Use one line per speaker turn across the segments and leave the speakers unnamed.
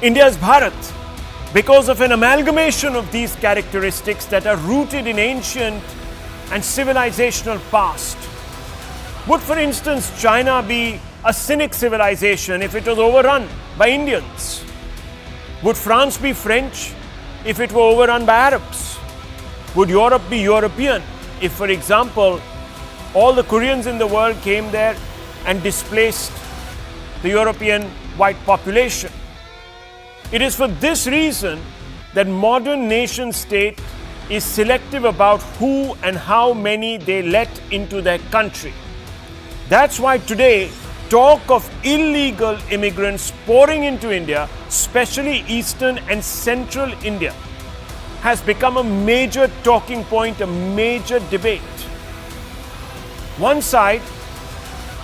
India is Bharat because of an amalgamation of these characteristics that are rooted in ancient and civilizational past. Would, for instance, China be a cynic civilization if it was overrun by Indians? Would France be French if it were overrun by Arabs? Would Europe be European if, for example, all the Koreans in the world came there and displaced the European white population? It is for this reason that modern nation state is selective about who and how many they let into their country. That's why today talk of illegal immigrants pouring into India, especially eastern and central India, has become a major talking point, a major debate. One side,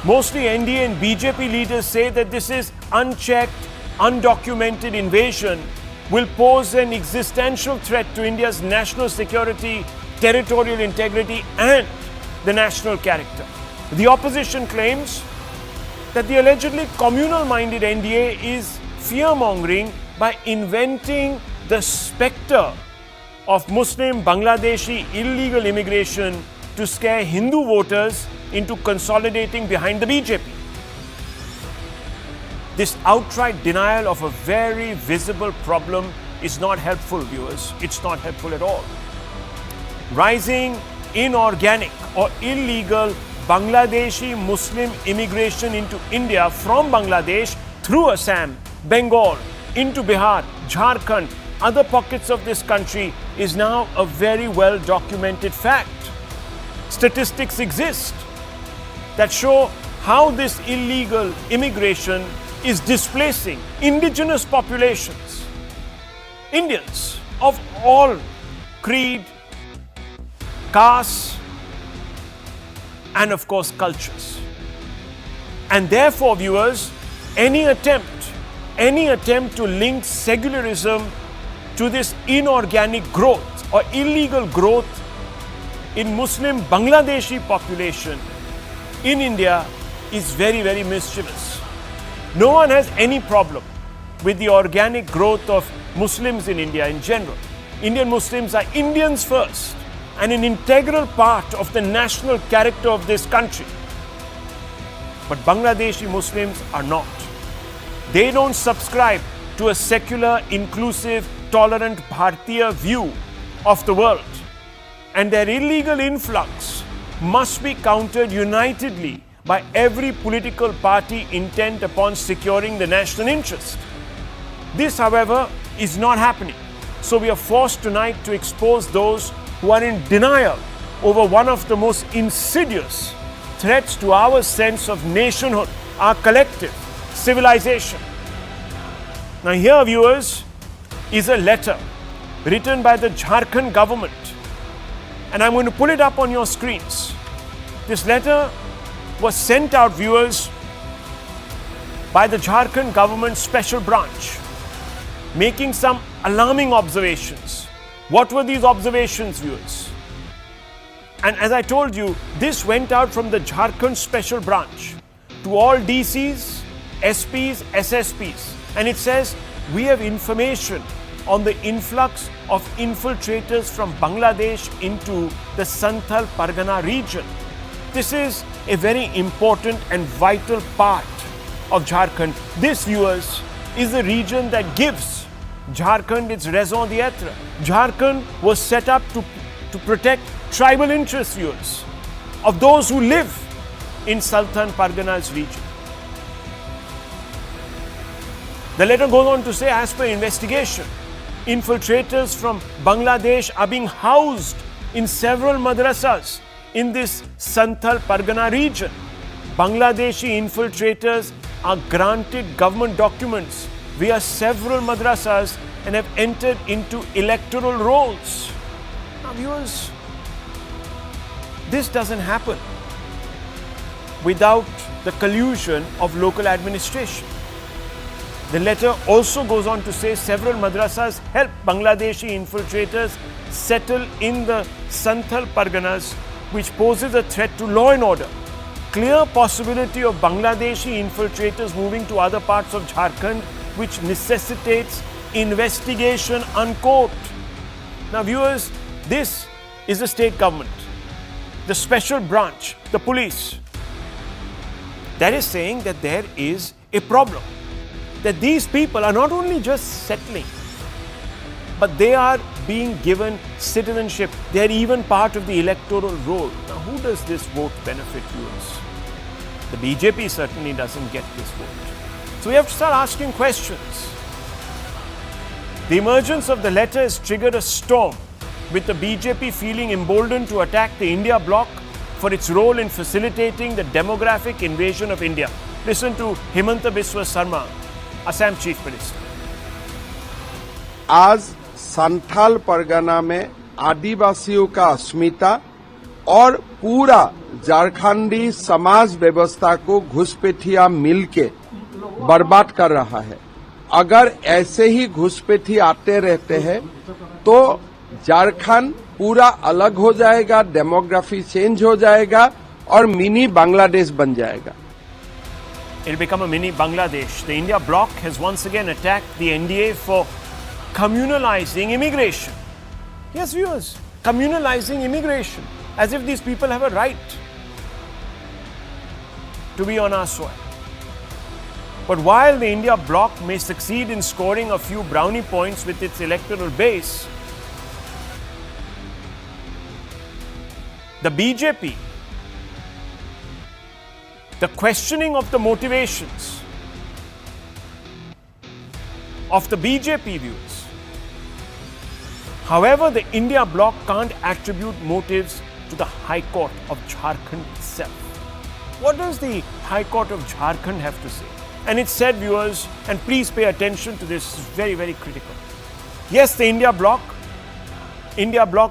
mostly NDA and BJP leaders, say that this is unchecked, undocumented invasion will pose an existential threat to India's national security, territorial integrity, and the national character. The opposition claims that the allegedly communal-minded NDA is fear-mongering by inventing the spectre of Muslim Bangladeshi illegal immigration to scare Hindu voters into consolidating behind the BJP. This outright denial of a very visible problem is not helpful, viewers. It's not helpful at all. Rising inorganic or illegal Bangladeshi Muslim immigration into India from Bangladesh through Assam, Bengal, into Bihar, Jharkhand, other pockets of this country is now a very well documented fact. Statistics exist that show how this illegal immigration is displacing indigenous populations, Indians of all creed, castes, and of course cultures. And therefore, viewers, any attempt to link secularism to this inorganic growth or illegal growth in Muslim Bangladeshi population in India is very, very mischievous. No one has any problem with the organic growth of Muslims in India in general. Indian Muslims are Indians first and an integral part of the national character of this country. But Bangladeshi Muslims are not. They don't subscribe to a secular, inclusive, tolerant Bharatiya view of the world. And their illegal influx must be countered unitedly by every political party intent upon securing the national interest. This, however, is not happening. So we are forced tonight to expose those who are in denial over one of the most insidious threats to our sense of nationhood, our collective civilization. Now here, viewers, is a letter written by the Jharkhand government. And I'm going to pull it up on your screens. This letter was sent out, viewers, by the Jharkhand government special branch, making some alarming observations. What were these observations, viewers? And as I told you, this went out from the Jharkhand special branch to all DCs, SPs, SSPs. And it says, we have information on the influx of infiltrators from Bangladesh into the Santhal Pargana region. This is a very important and vital part of Jharkhand. This, viewers, is the region that gives Jharkhand its raison d'etre. Jharkhand was set up to protect tribal interests, viewers, of those who live in Santhal Pargana's region. The letter goes on to say, as per investigation, infiltrators from Bangladesh are being housed in several madrasas in this Santhal Pargana region. Bangladeshi infiltrators are granted government documents via several madrasas and have entered into electoral rolls. Now, viewers, this doesn't happen without the collusion of local administration. The letter also goes on to say several madrasas help Bangladeshi infiltrators settle in the Santhal Parganas, which poses a threat to law and order. Clear possibility of Bangladeshi infiltrators moving to other parts of Jharkhand which necessitates investigation, unquote. Now viewers, this is the state government, the special branch, the police, that is saying that there is a problem. That these people are not only just settling, but they are being given citizenship. They are even part of the electoral roll. Now, who does this vote benefit, viewers? The BJP certainly doesn't get this vote. So we have to start asking questions. The emergence of the letter has triggered a storm, with the BJP feeling emboldened to attack the India Bloc for its role in facilitating the demographic invasion of India. Listen to Himanta Biswa Sarma, Assam Chief Minister.
आज संथाल परगना में आदिवासियों का अस्मिता और पूरा झारखंडी समाज व्यवस्था को घुसपैठिया मिलके बर्बाद कर रहा है। अगर ऐसे ही घुसपैठी आते रहते हैं तो झारखंड पूरा अलग हो जाएगा, डेमोग्राफी चेंज हो जाएगा और मिनी बांग्लादेश बन जाएगा।
It'll become a mini Bangladesh. The India Bloc has once again attacked the NDA for communalizing immigration. Yes, viewers, communalizing immigration, as if these people have a right to be on our soil. But while the India Bloc may succeed in scoring a few brownie points with its electoral base, the BJP, the questioning of the motivations of the BJP views. However, the India Bloc can't attribute motives to the High Court of Jharkhand itself. What does the High Court of Jharkhand have to say? And it said, viewers, and please pay attention to this, it's very, very critical. Yes, the India Bloc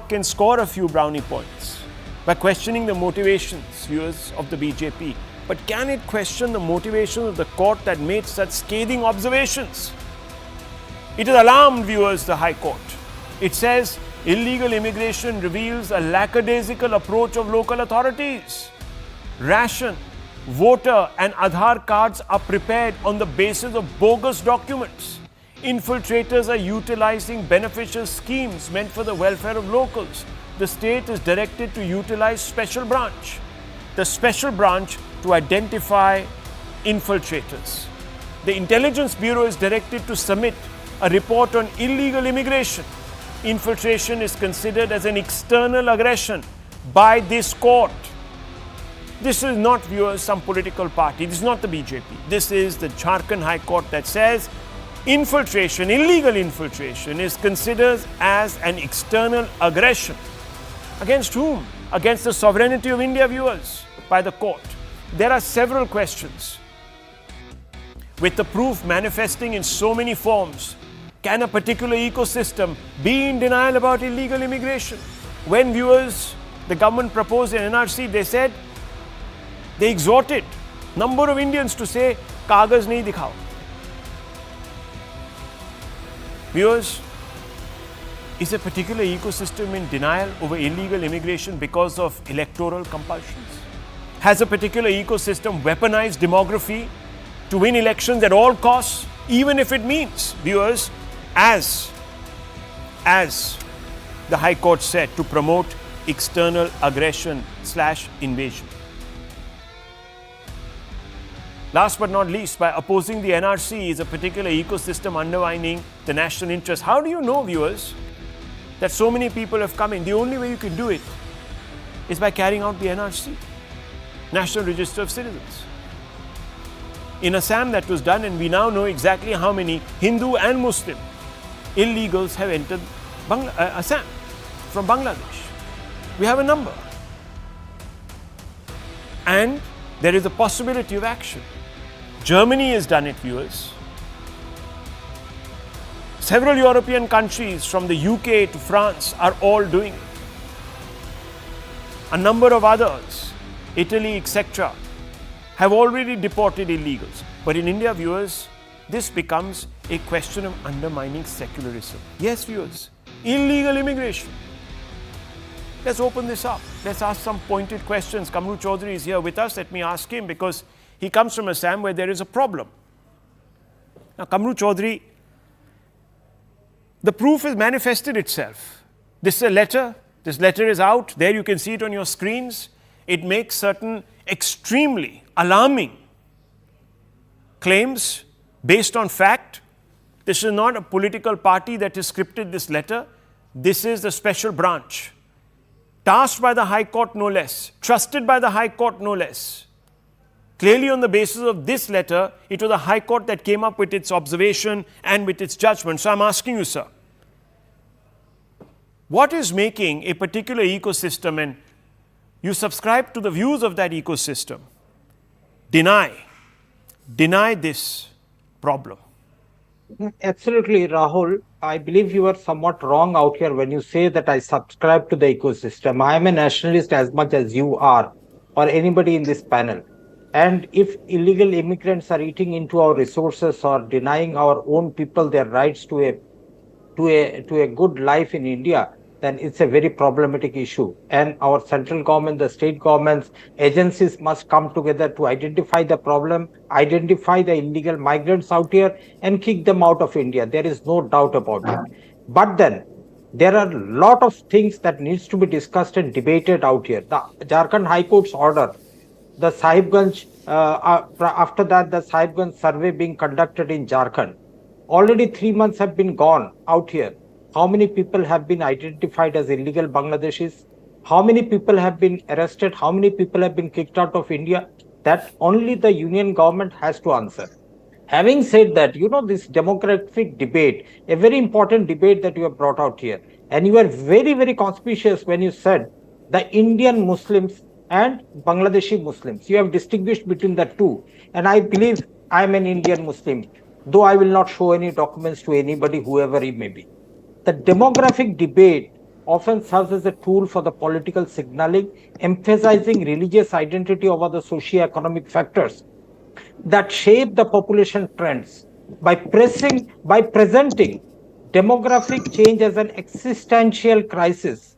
can score a few brownie points by questioning the motivations, viewers, of the BJP. But can it question the motivation of the court that made such scathing observations? It has alarmed, viewers, the High Court. It says illegal immigration reveals a lackadaisical approach of local authorities. Ration, voter and Aadhaar cards are prepared on the basis of bogus documents. Infiltrators are utilizing beneficial schemes meant for the welfare of locals. The state is directed to utilize special branch. The special branch to identify infiltrators. The Intelligence Bureau is directed to submit a report on illegal immigration. Infiltration is considered as an external aggression by this court. This is not, viewers, some political party. This is not the BJP. This is the Jharkhand High Court that says infiltration, illegal infiltration, is considered as an external aggression. Against whom? Against the sovereignty of India, viewers, by the court. There are several questions. With the proof manifesting in so many forms, can a particular ecosystem be in denial about illegal immigration? When, viewers, the government proposed an NRC, they exhorted number of Indians to say, "Kagaz nahi dikhao." Viewers, is a particular ecosystem in denial over illegal immigration because of electoral compulsions? Has a particular ecosystem weaponized demography to win elections at all costs, even if it means, viewers, as the High Court said, to promote external aggression/invasion? Last but not least, by opposing the NRC, is a particular ecosystem undermining the national interest? How do you know, viewers, that so many people have come in? The only way you can do it is by carrying out the NRC, National Register of Citizens. In Assam that was done, and we now know exactly how many Hindu and Muslim illegals have entered Assam from Bangladesh. We have a number. And there is a possibility of action. Germany has done it, viewers. Several European countries, from the UK to France, are all doing it. A number of others, Italy, etc., have already deported illegals. But in India, viewers, this becomes a question of undermining secularism. Yes, viewers, illegal immigration. Let's open this up. Let's ask some pointed questions. Kamru Chaudhary is here with us. Let me ask him, because he comes from Assam where there is a problem. Now, Kamru Chaudhary, the proof has manifested itself. This is a letter. This letter is out. There you can see it on your screens. It makes certain extremely alarming claims based on fact. This is not a political party that has scripted this letter. This is the special branch, tasked by the High Court no less, trusted by the High Court no less. Clearly on the basis of this letter, it was the High Court that came up with its observation and with its judgment. So I'm asking you, sir, what is making a particular ecosystem, and you subscribe to the views of that ecosystem, deny this problem?
Absolutely, Rahul. I believe you are somewhat wrong out here when you say that I subscribe to the ecosystem. I am a nationalist as much as you are, or anybody in this panel. And if illegal immigrants are eating into our resources or denying our own people their rights to a good life in India, then it's a very problematic issue. And our central government, the state governments, agencies must come together to identify the problem, identify the illegal migrants out here and kick them out of India. There is no doubt about it. But then there are a lot of things that needs to be discussed and debated out here. The Jharkhand High Court's order, the Sahibganj, after that the Sahibganj survey being conducted in Jharkhand. Already 3 months have been gone out here. How many people have been identified as illegal Bangladeshis? How many people have been arrested? How many people have been kicked out of India? That only the union government has to answer. Having said that, this demographic debate, a very important debate that you have brought out here, and you are very, very conspicuous when you said the Indian Muslims and Bangladeshi Muslims. You have distinguished between the two. And I believe I am an Indian Muslim, though I will not show any documents to anybody, whoever he may be. The demographic debate often serves as a tool for the political signaling, emphasizing religious identity over the socio-economic factors that shape the population trends. By presenting demographic change as an existential crisis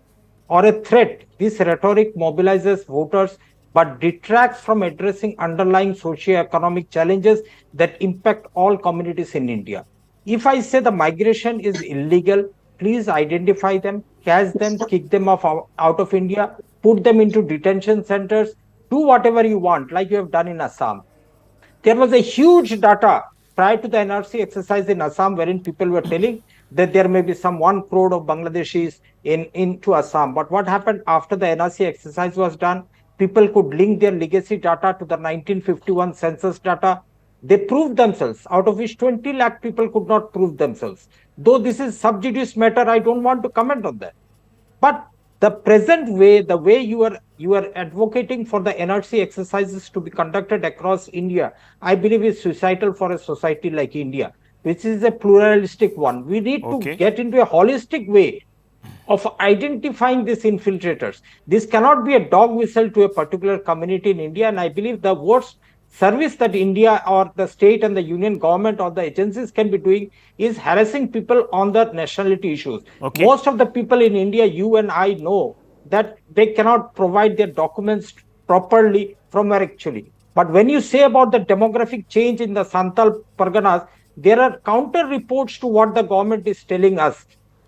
or a threat, this rhetoric mobilizes voters but detracts from addressing underlying socio-economic challenges that impact all communities in India. If I say the migration is illegal, please identify them, catch them, kick them out of India, put them into detention centers, do whatever you want, like you have done in Assam. There was a huge data prior to the NRC exercise in Assam, wherein people were telling that there may be some 1 crore of Bangladeshis into Assam. But what happened after the NRC exercise was done? People could link their legacy data to the 1951 census data. They proved themselves, out of which 20 lakh people could not prove themselves. Though this is sub judice matter, I don't want to comment on that. But the present way, the way you are advocating for the NRC exercises to be conducted across India, I believe is suicidal for a society like India, which is a pluralistic one. We need to get into a holistic way of identifying these infiltrators. This cannot be a dog whistle to a particular community in India. And I believe the worst service that India or the state and the union government or the agencies can be doing is harassing people on the nationality issues. Most of the people in India, you and I know that they cannot provide their documents properly from where actually. But when you say about the demographic change in the Santal Parganas, there are counter reports to what the government is telling us,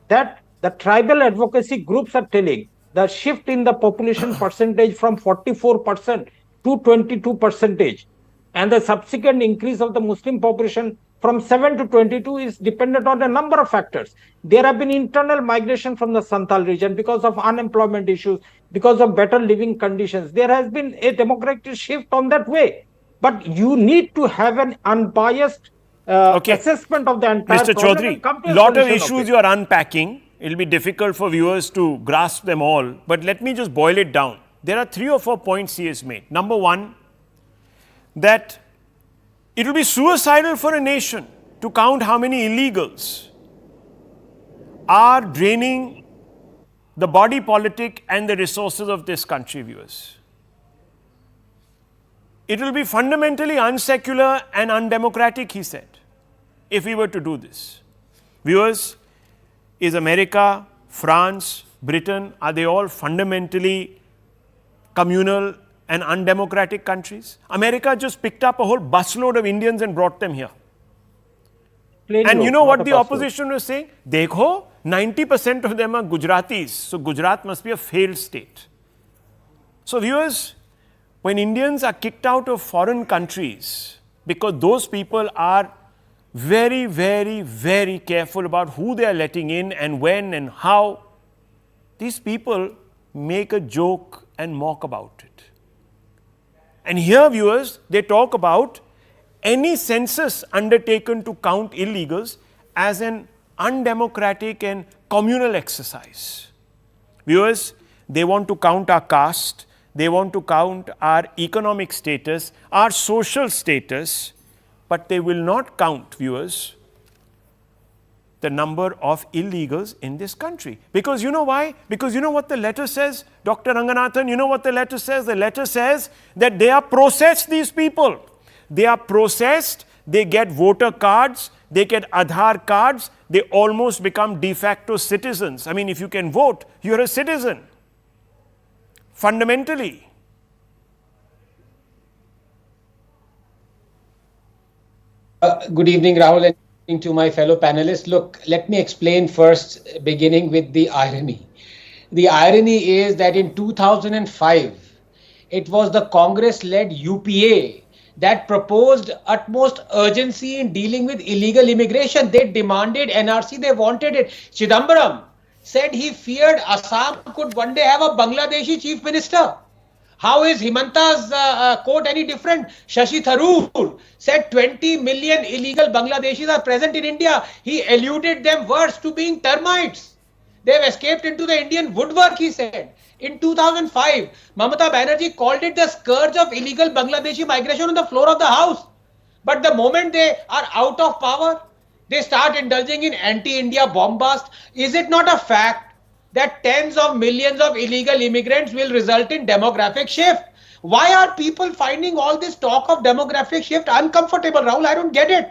that the tribal advocacy groups are telling the shift in the population percentage from 44% to 22%. And the subsequent increase of the Muslim population from 7 to 22 is dependent on a number of factors. There have been internal migration from the Santal region because of unemployment issues, because of better living conditions. There has been a demographic shift on that way. But you need to have an unbiased assessment of the entire
Mr.
problem.
Chaudhary, a lot of issues you are unpacking. It will be difficult for viewers to grasp them all. But let me just boil it down. There are 3 or 4 points he has made. Number one, that it will be suicidal for a nation to count how many illegals are draining the body politic and the resources of this country, viewers. It will be fundamentally unsecular and undemocratic, he said, if we were to do this. Viewers, is America, France, Britain, are they all fundamentally communal and undemocratic countries? America just picked up a whole busload of Indians and brought them here.
Plain
And you
vote,
know
not
what
a
the
pass vote.
opposition was saying? Dekho, 90% of them are Gujaratis. So Gujarat must be a failed state. So viewers, when Indians are kicked out of foreign countries, because those people are very, very, very careful about who they are letting in and when and how, these people make a joke and mock about it. And here, viewers, they talk about any census undertaken to count illegals as an undemocratic and communal exercise. Viewers, they want to count our caste, they want to count our economic status, our social status, but they will not count, viewers, the number of illegals in this country. Because you know why? Because you know what the letter says, Dr. Ranganathan, you know what the letter says? The letter says that they are processed, these people. They are processed, they get voter cards, they get Aadhaar cards, they almost become de facto citizens. I mean, if you can vote, you're a citizen. Fundamentally.
Good evening, Rahul, and to my fellow panelists. Look, let me explain first, beginning with the irony. The irony is that in 2005, it was the Congress-led UPA that proposed utmost urgency in dealing with illegal immigration. They demanded NRC, they wanted it. Chidambaram said he feared Assam could one day have a Bangladeshi chief minister. How is Himanta's quote any different? Shashi Tharoor said 20 million illegal Bangladeshis are present in India. He alluded them worse to being termites. They've escaped into the Indian woodwork, he said. In 2005, Mamata Banerjee called it the scourge of illegal Bangladeshi migration on the floor of the House. But the moment they are out of power, they start indulging in anti-India bombast. Is it not a fact that tens of millions of illegal immigrants will result in demographic shift? Why are people finding all this talk of demographic shift uncomfortable, Rahul? I don't get it.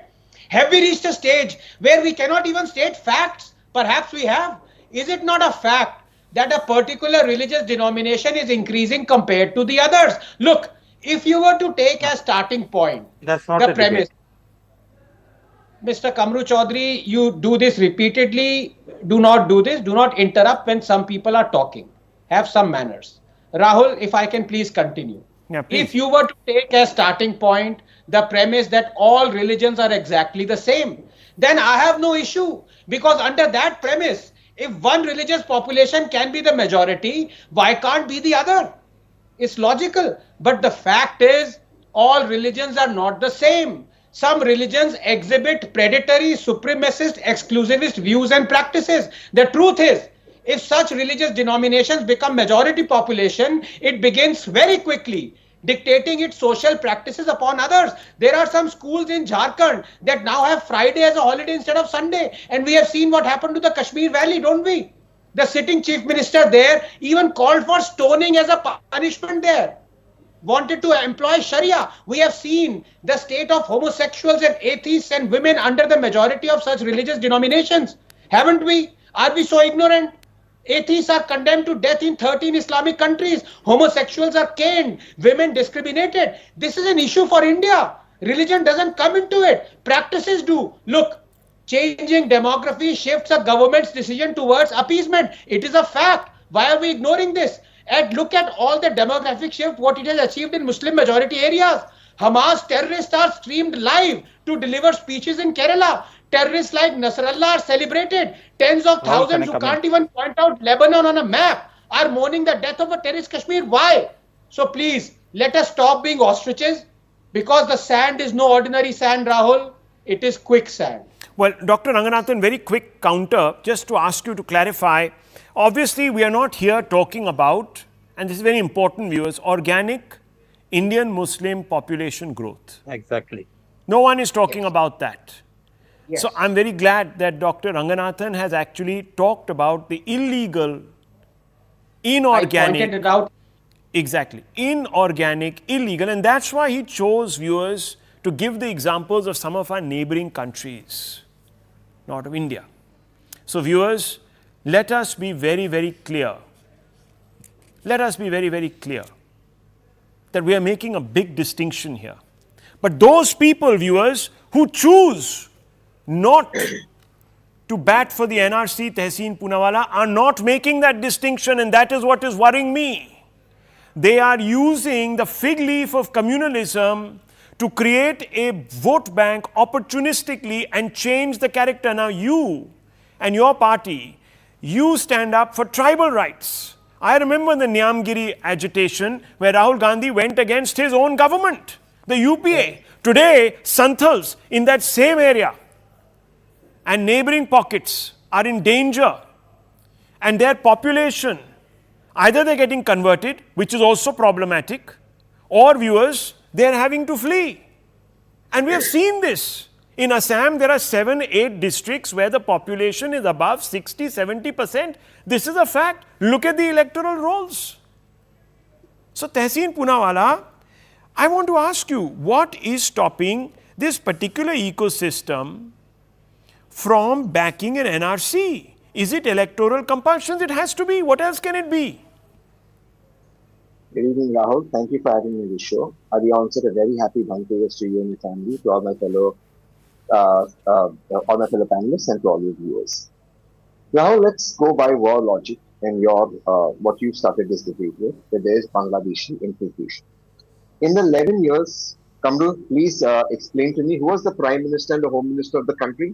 Have we reached a stage where we cannot even state facts? Perhaps we have. Is it not a fact that a particular religious denomination is increasing compared to the others? Look, if you were to take as starting point
That's not
the
a
premise,
debate.
Mr. Kamru Chaudhary, you do this repeatedly. Do not do this. Do not interrupt when some people are talking. Have some manners. Rahul, if I can please continue.
Yeah, please.
If you were to take as starting point the premise that all religions are exactly the same, then I have no issue. Because under that premise, if one religious population can be the majority, why can't be the other? It's logical. But the fact is, all religions are not the same. Some religions exhibit predatory, supremacist, exclusivist views and practices. The truth is, if such religious denominations become majority population, it begins very quickly dictating its social practices upon others. There are some schools in Jharkhand that now have Friday as a holiday instead of Sunday. And we have seen what happened to the Kashmir Valley, don't we? The sitting chief minister there even called for stoning as a punishment there. Wanted to employ Sharia. We have seen the state of homosexuals and atheists and women under the majority of such religious denominations. Haven't we? Are we so ignorant? Atheists are condemned to death in 13 Islamic countries. Homosexuals are caned. Women discriminated. This is an issue for India. Religion doesn't come into it. Practices do. Look, changing demography shifts a government's decision towards appeasement. It is a fact. Why are we ignoring this? And look at all the demographic shift, what it has achieved in Muslim majority areas. Hamas terrorists are streamed live to deliver speeches in Kerala. Terrorists like Nasrallah are celebrated. Tens of thousands who can't even point out Lebanon on a map are mourning the death of a terrorist Kashmir. Why? So please, let us stop being ostriches, because the sand is no ordinary sand, Rahul. It is quicksand.
Well, Dr. Ranganathan, very quick counter, just to ask you to clarify. Obviously, we are not here talking about, and this is very important, viewers, organic Indian Muslim population growth.
Exactly.
No one is talking about that.
Yes.
So I'm very glad that Dr. Ranganathan has actually talked about the illegal, inorganic.
I pointed it out.
Exactly. Inorganic, illegal. And that's why he chose, viewers, to give the examples of some of our neighboring countries, not of India. So, viewers, let us be very, very clear. Let us be very, very clear that we are making a big distinction here. But those people, viewers, who choose not to bat for the NRC, Tehseen Poonawalla, are not making that distinction, and that is what is worrying me. They are using the fig leaf of communalism to create a vote bank opportunistically and change the character. Now you and your party, you stand up for tribal rights. I remember the Nyamgiri agitation where Rahul Gandhi went against his own government, the UPA. Today, Santhals in that same area and neighboring pockets are in danger, and their population, either they're getting converted, which is also problematic, or viewers, they're having to flee. And we have seen this. In Assam, there are 7-8 districts where the population is above 60-70%. This is a fact. Look at the electoral rolls. So, Tehseen Poonawalla, I want to ask you, what is stopping this particular ecosystem from backing an NRC? Is it electoral compulsions? It has to be. What else can it be?
Good evening, Rahul. Thank you for having me on the show. I will answer a very happy Dhanteras to you and your family, to all my fellow panelists, and to all your viewers. Rahul, let's go by war logic and your what you started this debate with, that there is Bangladeshi infiltration. In the 11 years, Kamru, please explain to me who was the Prime Minister and the Home Minister of the country?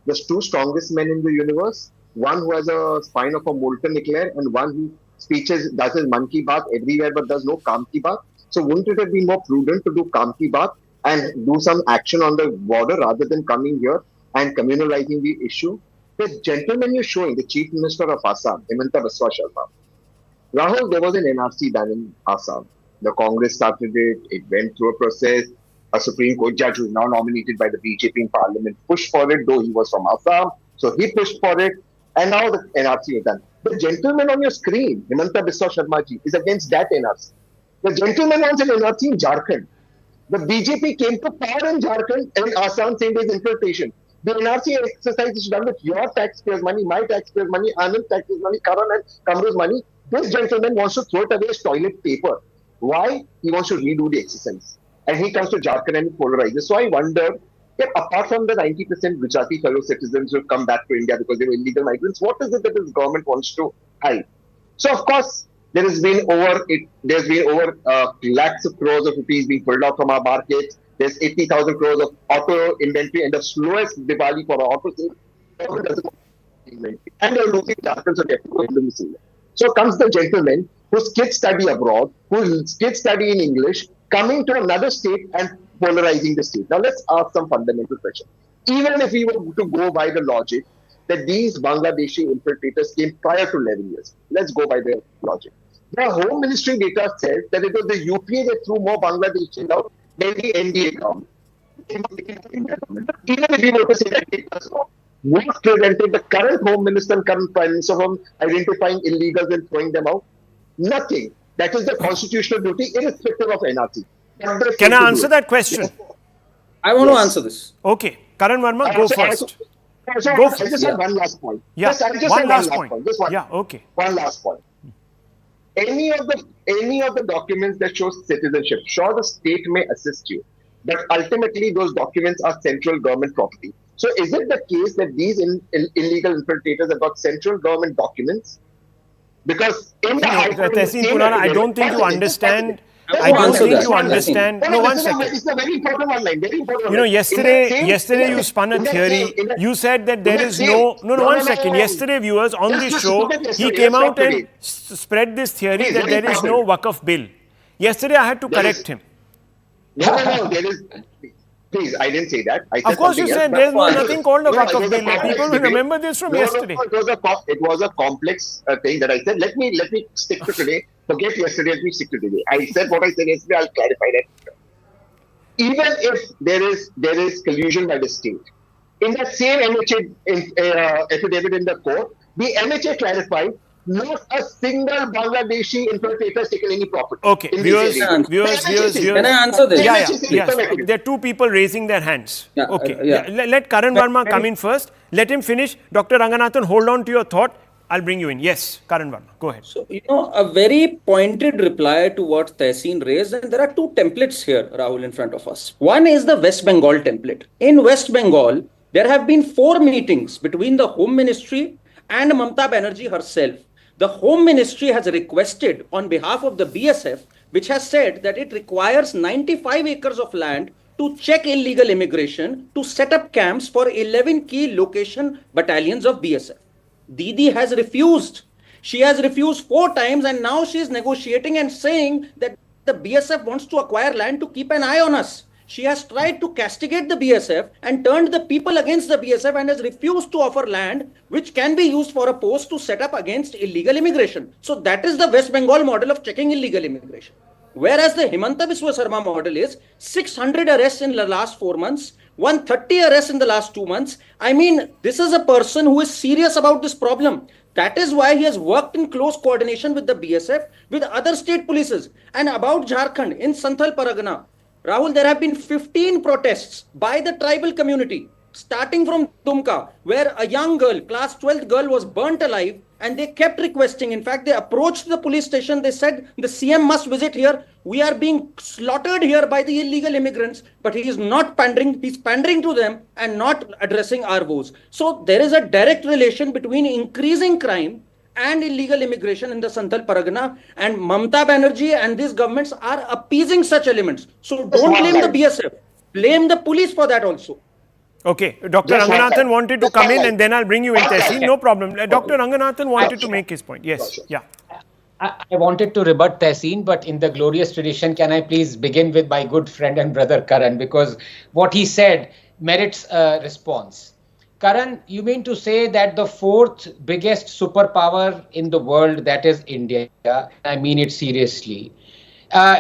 The two strongest men in the universe, one who has a spine of a molten eclair and one who does his man ki baat everywhere but does no kaam ki baat. So wouldn't it have been more prudent to do kaam ki baat and do some action on the border rather than coming here and communalizing the issue? The gentleman you're showing, the Chief Minister of Assam, Himanta Biswa Sharma. Rahul, there was an NRC done in Assam. The Congress started it, it went through a process. A Supreme Court judge who is now nominated by the BJP in Parliament pushed for it, though he was from Assam. So he pushed for it, and now the NRC was done. The gentleman on your screen, Himanta Biswa Sharma ji, is against that NRC. The gentleman wants an NRC in Jharkhand. The BJP came to power in Jharkhand and Assam saying there's infiltration. The NRC exercise is done with your taxpayers' money, my taxpayers' money, Anand's taxpayers' money, Karan and Kamru's money. This gentleman wants to throw it away as toilet paper. Why? He wants to redo the exercise. And he comes to Jharkhand and polarizes. So I wonder, if apart from the 90% Gujarati fellow citizens who have come back to India because they were illegal migrants, what is it that this government wants to hide? So of course, there's been over lakhs of crores of rupees being pulled out from our markets. There's 80,000 crores of auto inventory, and the slowest Diwali for our auto sales. And they're losing Jharkhand, so they have to go into the. So comes the gentleman whose kids study abroad, whose kids study in English, coming to another state and polarizing the state. Now let's ask some fundamental questions. Even if we were to go by the logic that these Bangladeshi infiltrators came prior to 11 years, let's go by the logic. The Home Ministry data says that it was the UPA that threw more Bangladeshis out than the NDA government. Even if we were to say that it was wrong, what prevented the current Home Minister and current Prime Minister from identifying illegals and throwing them out? Nothing. That is the constitutional duty, irrespective of NRC.
Can I answer that question?
I want to answer this.
Okay. Karan Verma, go first.
I just have one last point.
Yeah, one last point.
Yeah,
okay.
One last point. Any of the documents that show citizenship, sure, the state may assist you, but ultimately those documents are central government property. So is it the case that these illegal infiltrators have got central government documents? Because in the
Tehseen Poonawalla, I don't think you understand. I don't think you understand. No, one second.
It's a very important one line. Very important.
You know, yesterday you spun a theory. You said that there is no. No, one second. Yesterday, viewers on this show, he came out and spread this theory that there is no Waqf bill. Yesterday, I had to correct him.
No. There is. Please, I didn't say that. I said
of course, you said there is nothing called a Waqf bill. People will remember this from yesterday.
It was a complex thing that I said. Let me stick to today. Forget yesterday. Let me stick to today. I said what I said yesterday. I'll clarify that. Even if there is collusion by the state, in that same MHA affidavit in the court, the MHA clarified not a single Bangladeshi infiltrator has taken any property.
Okay, viewers.
Can I answer this?
Yeah. There are two people raising their hands.
Yeah,
okay. Let Karan Verma come in first. Let him finish. Dr. Ranganathan, hold on to your thought. I'll bring you in. Yes, Karan Verma, go ahead.
So, a very pointed reply to what Tehseen raised, and there are two templates here, Rahul, in front of us. One is the West Bengal template. In West Bengal, There have been 4 meetings between the Home Ministry and Mamata Banerjee herself. The Home Ministry has requested on behalf of the BSF, which has said that it requires 95 acres of land to check illegal immigration, to set up camps for 11 key location battalions of BSF. Didi has refused. She has refused 4 times, and now she is negotiating and saying that the BSF wants to acquire land to keep an eye on us. She has tried to castigate the BSF and turned the people against the BSF and has refused to offer land which can be used for a post to set up against illegal immigration. So that is the West Bengal model of checking illegal immigration. Whereas the Himanta Biswa Sarma model is 600 arrests in the last 4 months, 130 arrests in the last 2 months. I mean, this is a person who is serious about this problem. That is why he has worked in close coordination with the BSF, with other state polices. And about Jharkhand, in Santhal Paragana, Rahul, there have been 15 protests by the tribal community, starting from Dumka, where a young girl, class 12th girl, was burnt alive, and they kept requesting. In fact, they approached the police station. They said, the CM must visit here. We are being slaughtered here by the illegal immigrants, but he is not pandering. He's pandering to them and not addressing our woes. So there is a direct relation between increasing crime and illegal immigration in the Santhal Paragana, and Mamata Banerjee and these governments are appeasing such elements. So don't blame the BSF, blame the police for that also.
Okay, Dr. Ranganathan wanted to come in and then I'll bring you in, Tehseen. No problem. Dr. Ranganathan wanted to make his point. Yes, yeah.
I wanted to rebut Tehseen, but in the glorious tradition, can I please begin with my good friend and brother Karan, because what he said merits a response. Karan, you mean to say that the 4th biggest superpower in the world, that is India, I mean it seriously,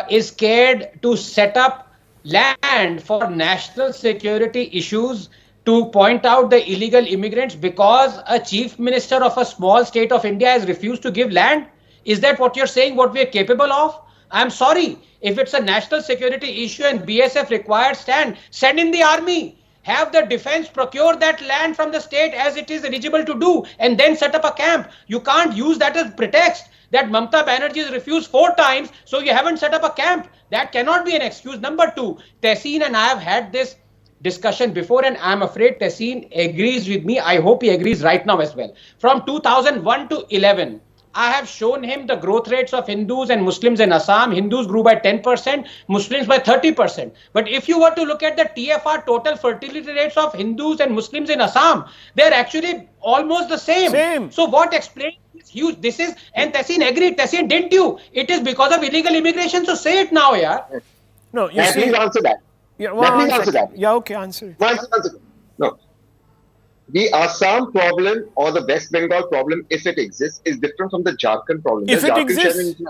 is scared to set up land for national security issues to point out the illegal immigrants because a chief minister of a small state of India has refused to give land? Is that what you're saying, what we are capable of? I'm sorry. If it's a national security issue and BSF required stand, send in the army. Have the defense procure that land from the state as it is eligible to do and then set up a camp. You can't use that as pretext that Mamata Banerjee has refused 4 times, so you haven't set up a camp. That cannot be an excuse. Number 2, Tehseen and I have had this discussion before, and I'm afraid Tehseen agrees with me. I hope he agrees right now as well. From 2001 to 11, I have shown him the growth rates of Hindus and Muslims in Assam. Hindus grew by 10%, Muslims by 30%. But if you were to look at the TFR, total fertility rates of Hindus and Muslims in Assam, they're actually almost the same. So what explains this huge, this is, and Tehseen agreed, Tehseen, didn't you? It is because of illegal immigration, so say it now, yeah.
No, you see.
Please answer that.
Yeah, well,
answer that.
Yeah, okay, answer it.
No. The Assam problem or the West Bengal problem, if it exists, is different from the Jharkhand problem.
If it exists.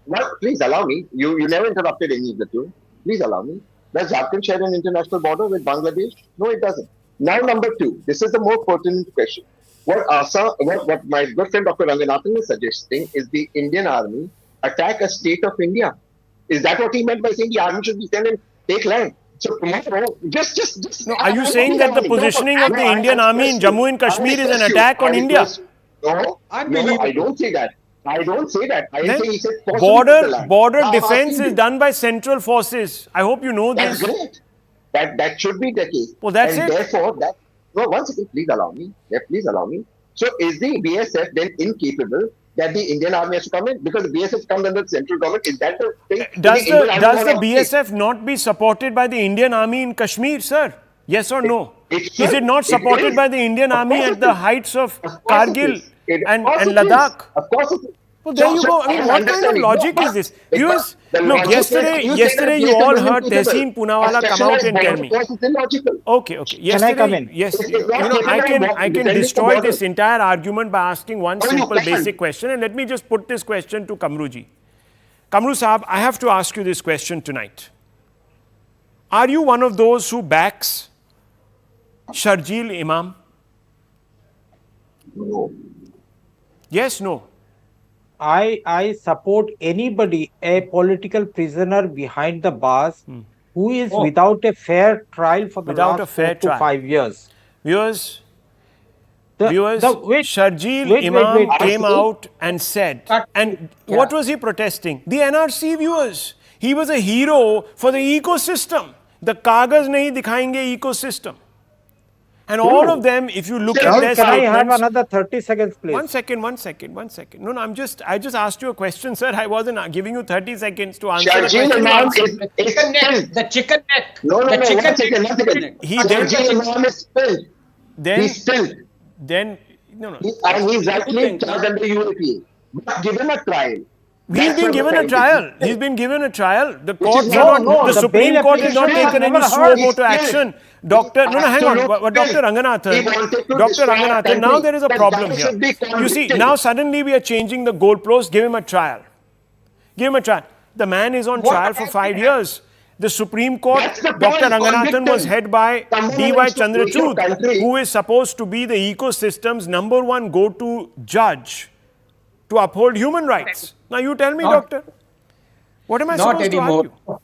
Well, please allow me. You never interrupted any of the two. Please allow me. Does Jharkhand share an international border with Bangladesh? No, it doesn't. Now, number 2. This is the more pertinent question. What my good friend Dr. Ranganathan is suggesting is the Indian army attack a state of India. Is that what he meant by saying the army should be sent and take land? So tomorrow, just.
No, are you saying that the positioning of the Indian army in Jammu and Kashmir is an attack on India?
No, I don't say that. I say he said
border defense is done by central forces. I hope you know this.
That's great. That should be the case.
Well, that's
and
it.
Therefore, one second, please allow me. Yeah, please allow me. So is the BSF then incapable that the Indian army has to come in? Because the BSF comes under the central government. Is that the thing?
Does the BSF not be supported by the Indian army in Kashmir, sir? Yes or no? Is it not supported by the Indian army at the heights of Kargil and Ladakh?
Of course it is.
Well, there you go. I mean, what kind of logic is this? Viewers, look, yesterday you all heard Tehseen Poonawalla come out and tell me. Okay. Yesterday,
Can I come in?
Yes. I can destroy this entire argument by asking one simple basic question. And let me just put this question to Kamruji. Kamru Saab, I have to ask you this question tonight. Are you one of those who backs Sharjeel Imam?
No.
Yes, no.
I support anybody, a political prisoner behind the bars, who is without a fair trial for the last 4 to 5 years.
Viewers, Sharjeel Imam came out and said, and what was he protesting? The NRC, viewers. He was a hero for the ecosystem. The kagaz nahi dikhayenge ecosystem. And all of them, if you look at their
Can I have
statements...
another 30 seconds, please?
One second. No, I just asked you a question, sir. I wasn't giving you 30 seconds to answer the
Shajil
question.
Imam
Chicken neck. The chicken neck.
No,
The chicken
one second, one second.
He then-
Shajil Imam is spilled.
Then,
He's spilled.
then, no.
And he's rightly charged under UAPA. But give him a trial.
He's been given a trial. He's been given a trial. The courts
is-
are
No,
not.
no,
The
the
Supreme
bail
Court has not
application
taken
I've
any
never
suo
heard.
moto action. Doctor, no, hang on.
Absolute
Dr.
bill.
Ranganathan,
He wanted to
Dr.
destroy our
Ranganathan, now
country.
there is a
That
problem
guy
here.
should be
You see,
convicted.
now suddenly we are changing the goalposts. Give him a trial. Give him a trial. The man is on
What
trial for
has
5
to
years. The Supreme Court,
That's the
Dr.
point,
Ranganathan was
convicted.
head by
Someone
D.Y.
needs to lose your
Chandrachud,
country.
who is supposed to be the ecosystem's number one go-to judge to uphold human rights. Now you tell me,
Not-
doctor, what am I
Not
supposed
anymore.
to argue?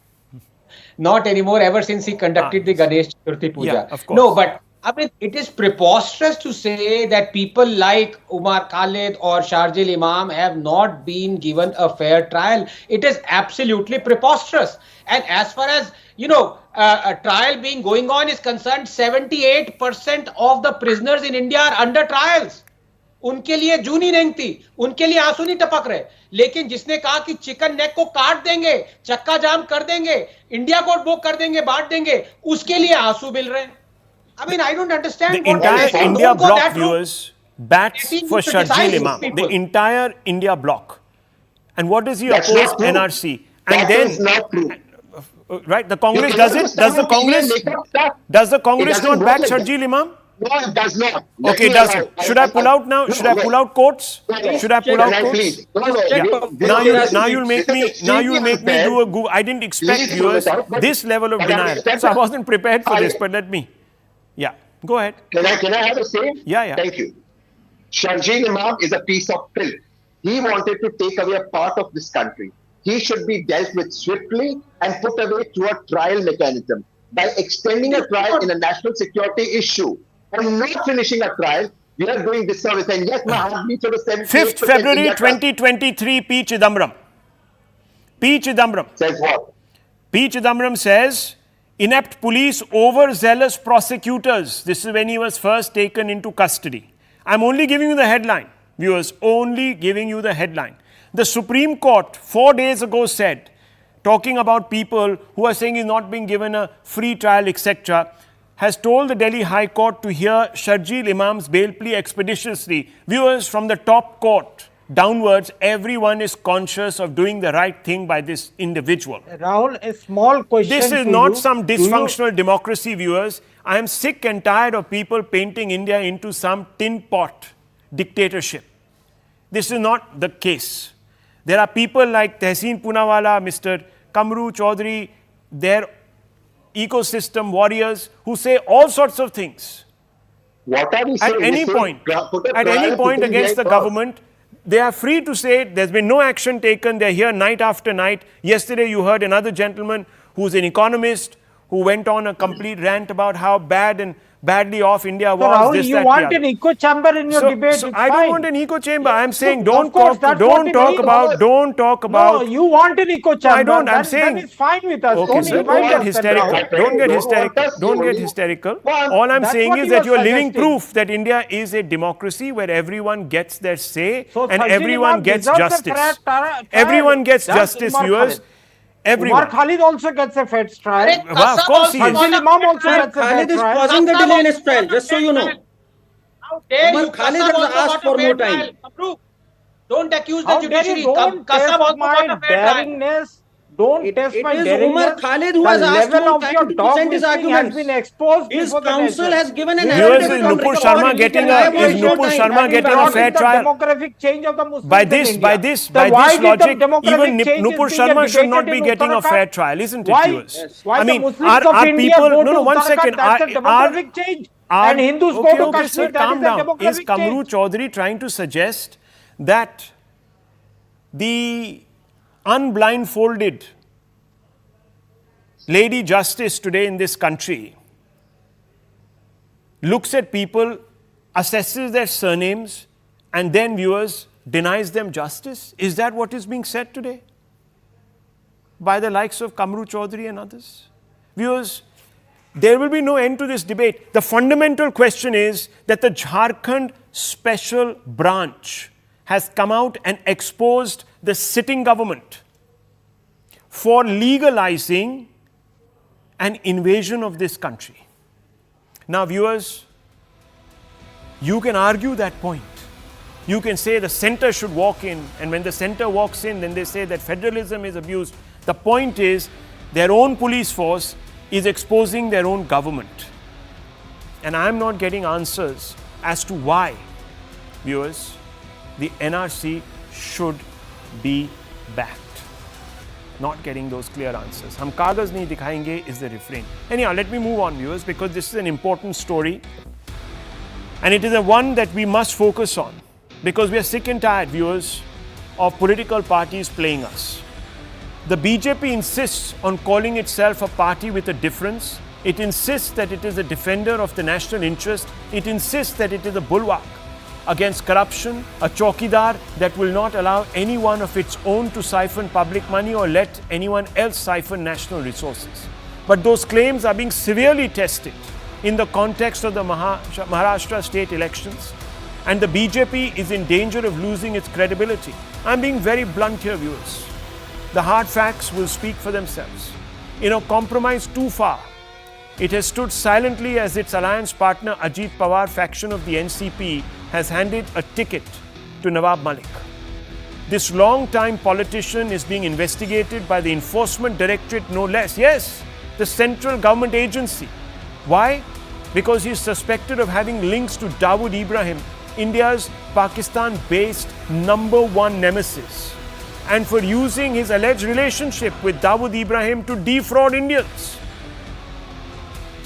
Not anymore, ever since he conducted the Ganesh Chaturthi Puja.
Yeah, of course.
No, but I mean, it is preposterous to say that people like Umar Khalid or Sharjil Imam have not been given a fair trial. It is absolutely preposterous. And as far as, a trial being going on is concerned, 78% of the prisoners in India are under trials. उनके लिए जून ही नहीं थी, उनके लिए आंसू नहीं टपक रहे, लेकिन जिसने कहा कि चिकन नेक को काट देंगे, चक्का जाम कर देंगे, इंडिया कोर्ट बुक कर देंगे, बांट देंगे, उसके लिए आंसू मिल रहे हैं. I mean, I don't understand.
The entire
Don't
India
go
bloc
that route.
viewers bats
They seem
for
to criticize
Sharjil
these
Imam. The
people.
entire India bloc. And what does he
That's
oppose?
not true.
NRC. And
That
then,
is not true.
right, the Congress
You
does
cannot
it? Does the
stand up
Congress?
and make up stuff.
Does the
It
Congress
doesn't
not
go
back
like that.
Sharjil Imam?
No, it does not. Let
Okay,
me
does
allow-
it? Should I pull out now? Should I pull out quotes? Should I pull
Can
out
I
quotes?
please? No, no.
Check
you-
of-
this
Now
is-
you'll make
this
me
is
now you'll make me
extremely
do a
unfair.
Google. I didn't expect
Please
viewers
pull it out, but-
this level of
but I
denial.
understand
So I
that.
wasn't prepared for
I-
this, but let me. Yeah, go ahead.
Can I have a say?
Yeah.
Thank you. Sharjil Imam is a piece of filth. He wanted to take away a part of this country. He should be dealt with swiftly and put away through a trial mechanism. By extending a trial in a national security issue and not finishing a trial, we are doing disservice. And yes, my heartbeat for the
5th February 2023, P. Chidambaram. P. Chidambaram.
says what?
P. Chidambaram says, inept police, overzealous prosecutors. This is when he was first taken into custody. I'm only giving you the headline, viewers, only giving you the headline. The Supreme Court 4 days ago said, talking about people who are saying he's not being given a free trial, etc., has told the Delhi High Court to hear Sharjil Imam's bail plea expeditiously. Viewers, from the top court downwards, everyone is conscious of doing the right thing by this individual.
Rahul, a small question.
This is
to
not
you.
some
Do you-
dysfunctional democracy, viewers. I am sick and tired of people painting India into some tin pot dictatorship. This is not the case. There are people like Tehseen Poonawalla, Mr. Kamru Chaudhary, their ecosystem warriors who say all sorts of things.
What are we saying?
At any
We say
point,
put a
at
trial
any point
between
against the
first.
government, they are free to say there's been no action taken. They're here night after night. Yesterday, you heard another gentleman who's an economist who went on a complete rant about how bad and badly off India
So
was.
Rahul,
this,
you
that,
want
the
an
other.
echo chamber in your debate.
So
it's
I don't
fine.
want an echo chamber. I'm saying
of
don't
course, that's what
don't
it
talk
is.
about don't talk
No,
about.
you want an echo chamber.
I don't. I'm
That
saying.
is fine with us.
Okay,
Don't
sir,
invite
don't get
us,
hysterical.
Rahul.
Don't get
Don't
hysterical.
want us
Don't
to
get
only
hysterical.
want-
All I'm
That's
saying
what
is
you
that
are
you're living
suggesting.
proof that India is a democracy where everyone gets their say
So
and
Sharjil
everyone
Imam
gets
deserves a
justice.
fair trial.
Everyone gets
That's
justice,
Umar
viewers.
Khalid.
Everyone.
Umar Khalid also gets a fair trial.
Arey,
Well, of
Kasam
course he
also
is.
got a
Sharjil Imam also
fair
gets a fair
Khalid is
trial.
causing the
Kasam
delay in his
also
trial,
got a
just so
fair
you know.
trial. How dare
Umar
you?
Khalid
Kasam
has
also
asked
got
for
a fair
more time.
trial. Approve. Don't accuse the
How dare
judiciary.
you? Don't
Kasam
test
also
my
got a fair trial.
daringness. Don't
It
test my
is
daringness.
Umar Khalid who
The
has asked
level
more
of
time
your
to
dog
present his
whistling has
arguments.
been exposed
His
before the
counsel
nation.
has given an
You
Viewers,
have
is
been
Nupur
on
Sharma
record.
getting
You
a
have
is
been
Nupur
on
Sharma
record.
getting a
Brought
fair
in the
trial?
demographic change of the Muslims
By
in
this
India. Why
logic,
did the demographic
even
change
Nupur
is being
Sharma should not
debated
be
in
getting a
Uttarakhand?
fair trial, isn't it,
Why?
viewers?
Why
I mean,
the Muslims of
are
India
people?
go
No,
to
one
Uttarakhand?
second.
That's a demographic change. And Hindus go to
Okay,
Kashmir.
sir,
That
calm
is a
down.
demographic
Is Kamru
change.
Chaudhary trying to suggest that the unblindfolded Lady Justice today in this country looks at people, assesses their surnames, and then, viewers, denies them justice? Is that what is being said today by the likes of Kamru Chaudhary and others? Viewers, There will be no end to this debate. The fundamental question is that the Jharkhand special branch has come out and exposed the sitting government for legalizing an invasion of this country. Now, viewers, you can argue that point. You can say the center should walk in, and when the center walks in, then they say that federalism is abused. The point is, their own police force is exposing their own government. And I'm not getting answers as to why, viewers, the NRC should be backed. Not getting those clear answers. Hum kagaz nahi dikhayenge is the refrain. Anyhow, let me move on, viewers, because this is an important story. And it is a one that we must focus on. Because we are sick and tired, viewers, of political parties playing us. The BJP insists on calling itself a party with a difference. It insists that it is a defender of the national interest. It insists that it is a bulwark against corruption, a chowkidar that will not allow anyone of its own to siphon public money or let anyone else siphon national resources. But those claims are being severely tested in the context of the Maharashtra state elections. And the BJP is in danger of losing its credibility. I'm being very blunt here, viewers. The hard facts will speak for themselves. In a compromise too far, it has stood silently as its alliance partner Ajit Pawar faction of the NCP has handed a ticket to Nawab Malik. This long-time politician is being investigated by the Enforcement Directorate, no less. Yes, the central government agency. Why? Because he is suspected of having links to Dawood Ibrahim, India's Pakistan-based #1 nemesis, and for using his alleged relationship with Dawood Ibrahim to defraud Indians.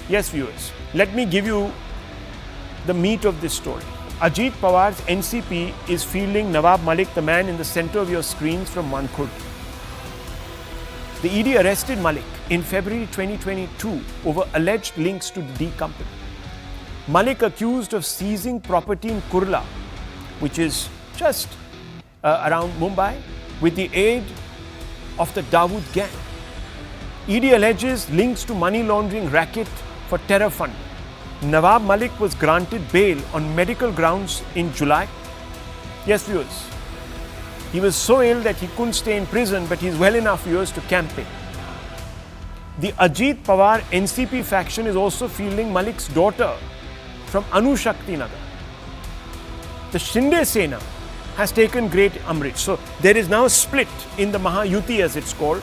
Yes, viewers, let me give you the meat of this story. Ajit Pawar's NCP is fielding Nawab Malik, the man in the center of your screens from Mankhurd. The ED arrested Malik in February 2022 over alleged links to the D company. Malik accused of seizing property in Kurla, which is just around Mumbai, with the aid of the Dawood gang. ED alleges links to money laundering racket for terror funding. Nawab Malik was granted bail on medical grounds in July. Yes, viewers. He was so ill that he couldn't stay in prison, but he's well enough, viewers, to campaign. The Ajit Pawar NCP faction is also fielding Malik's daughter from Anushakti Nagar. The Shinde Sena has taken great umbrage. So there is now a split in the Maha Yuti, as it's called.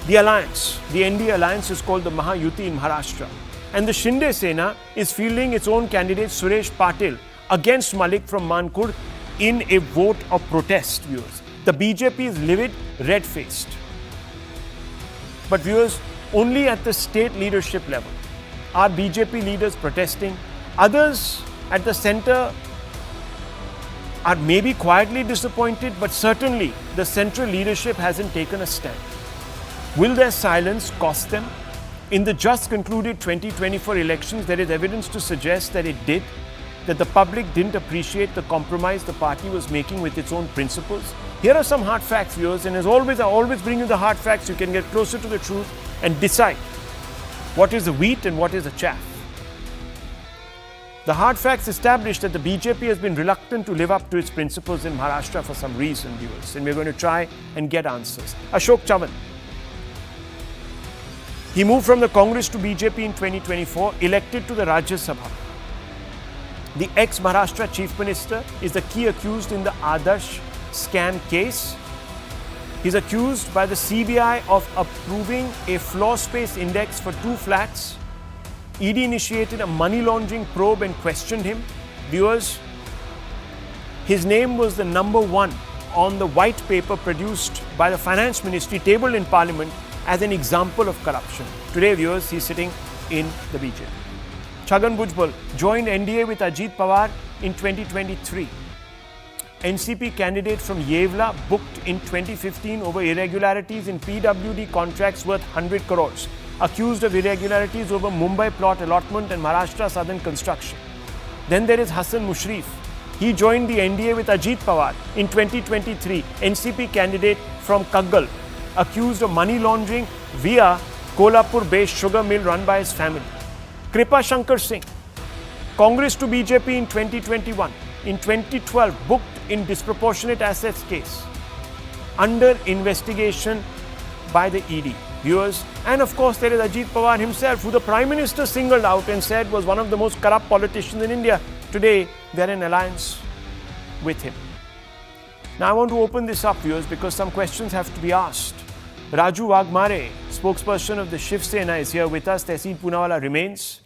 The alliance, the NDA alliance, is called the Maha Yuti in Maharashtra. And the Shinde Sena is fielding its own candidate Suresh Patil against Malik from Mankhurd in a vote of protest, viewers. The BJP is livid, red-faced. But viewers, only at the state leadership level are BJP leaders protesting. Others at the center are maybe quietly disappointed, but certainly the central leadership hasn't taken a stand. Will their silence cost them? In the just concluded 2024 elections, there is evidence to suggest that it did, that the public didn't appreciate the compromise the party was making with its own principles. Here are some hard facts, viewers, and as always, I always bring you the hard facts. You can get closer to the truth and decide what is the wheat and what is the chaff. The hard facts establish that the BJP has been reluctant to live up to its principles in Maharashtra for some reason, viewers, and we're going to try and get answers. Ashok Chavan. He moved from the Congress to BJP in 2024, elected to the Rajya Sabha. The ex-Maharashtra Chief Minister is the key accused in the Adarsh scam case. He's accused by the CBI of approving a floor space index for 2 flats. ED initiated a money laundering probe and questioned him. Viewers, his name was the #1 on the white paper produced by the Finance Ministry, tabled in Parliament as an example of corruption. Today, viewers, he's sitting in the BJP. Chhagan Bhujbal joined NDA with Ajit Pawar in 2023. NCP candidate from Yevla booked in 2015 over irregularities in PWD contracts worth 100 crores. Accused of irregularities over Mumbai plot allotment and Maharashtra Southern construction. Then there is Hassan Mushrif. He joined the NDA with Ajit Pawar in 2023. NCP candidate from Kaggal, accused of money laundering via Kolhapur-based sugar mill run by his family. Kripa Shankar Singh, Congress to BJP in 2021. In 2012, booked in disproportionate assets case, under investigation by the ED. Viewers, and of course there is Ajit Pawar himself, who the Prime Minister singled out and said was one of the most corrupt politicians in India. Today, they are in alliance with him. Now I want to open this up, viewers, because some questions have to be asked. Raju Wagmare, spokesperson of the Shivsena, is here with us. Tehsil Poonawalla remains.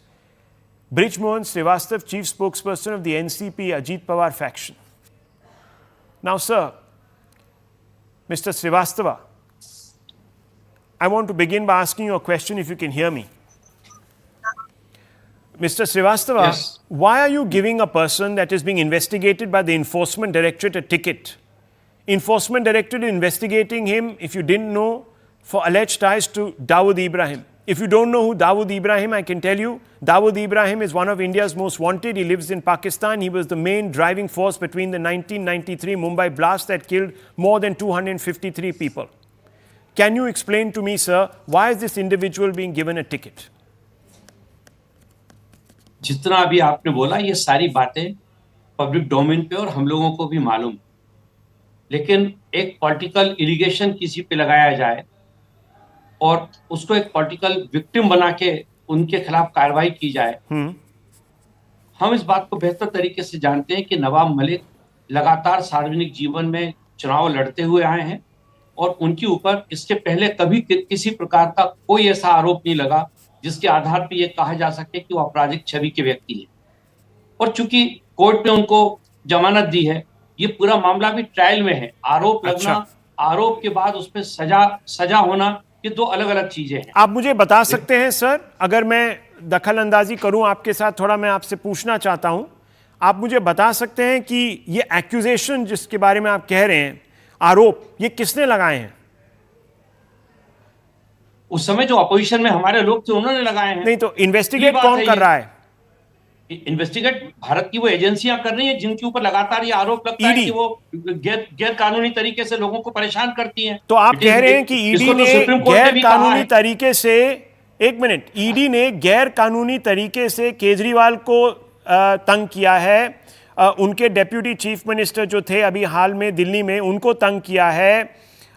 Brij Mohan Srivastava, chief spokesperson of the NCP Ajit Pawar faction. Now, sir, Mr. Srivastava, I want to begin by asking you a question, if you can hear me. Mr. Srivastava,
Yes.
why are you giving a person that is being investigated by the Enforcement Directorate a ticket? Enforcement Directorate investigating him, if you didn't know, for alleged ties to Dawood Ibrahim. If you don't know who Dawood Ibrahim, I can tell you, Dawood Ibrahim is one of India's most wanted. He lives in Pakistan. He was the main driving force between the 1993 Mumbai blast that killed more than 253 people. Can you explain to me, sir, why is this individual being given a ticket?
जितना अभी आपने बोला ये सारी बातें public domain पे और हम लोगों को भी मालूम, लेकिन एक पॉलिटिकल इरिगेशन किसी पे लगाया जाए और उसको एक पॉलिटिकल विक्टिम बना के उनके खिलाफ कार्रवाई की जाए। हम इस बात को बेहतर तरीके से जानते हैं कि नवाब मलिक लगातार सार्वजनिक जीवन में चुनाव लड़ते हुए आए हैं और उनके ऊपर इसके पहले कभी किसी प्रकार का कोई ऐसा आरोप नहीं लगा जिसके आधार पर यह कहा जा सके कि वो आपराधिक छवि के व्यक्ति हैं। और चूंकि कोर्ट ने उनको जमानत दी है, ये पूरा मामला भी ट्रायल में है। आरोप लगना, आरोप के बाद उस पर सजा होना, ये दो अलग अलग चीजें हैं।
आप मुझे बता सकते हैं सर, अगर मैं दखल अंदाजी करूं आपके साथ, थोड़ा मैं आपसे पूछना चाहता हूं, आप मुझे बता सकते हैं कि ये एक्यूजेशन जिसके बारे में आप कह रहे हैं, आरोप, ये किसने लगाए हैं?
उस समय जो अपोजिशन में हमारे लोग थे उन्होंने लगाए हैं।
नहीं तो इन्वेस्टिगेट कौन कर रहा है?
इन्वेस्टिगेट भारत की वो एजेंसियां कर रही हैं जिनके ऊपर लगातार ये आरोप लगता है कि वो गैर कानूनी तरीके से लोगं को परेशान करती हैं।
तो आप कह रहे हैं कि ईडी ने गैर कानूनी तरीके से, एक मिनट, ईडी ने गैर कानूनी तरीके से केजरीवाल को तंग किया है, उनके डेप्यूटी चीफ मिनिस्टर जो थे अभी हाल में दिल्ली में, उनको तंग किया है,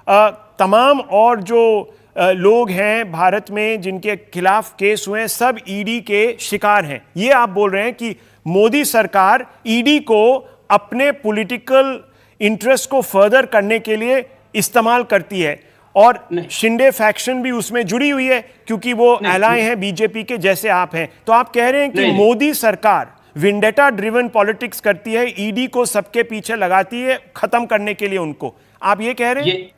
तमाम और जो लोग हैं भारत में जिनके खिलाफ केस हुए हैं, सब ईडी के शिकार हैं। ये आप बोल रहे हैं कि मोदी सरकार ईडी को अपने पॉलिटिकल इंटरेस्ट को फर्दर करने के लिए इस्तेमाल करती है, और शिंदे फैक्शन भी उसमें जुड़ी हुई है क्योंकि वो एलाय हैं बीजेपी के, जैसे आप हैं। तो आप कह रहे हैं कि मोदी सरकार विंडेटा ड्रिवन पॉलिटिक्स करती है, ईडी को सबके पीछे लगाती है खत्म करने के लिए उनको, आप ये कह रहे हैं?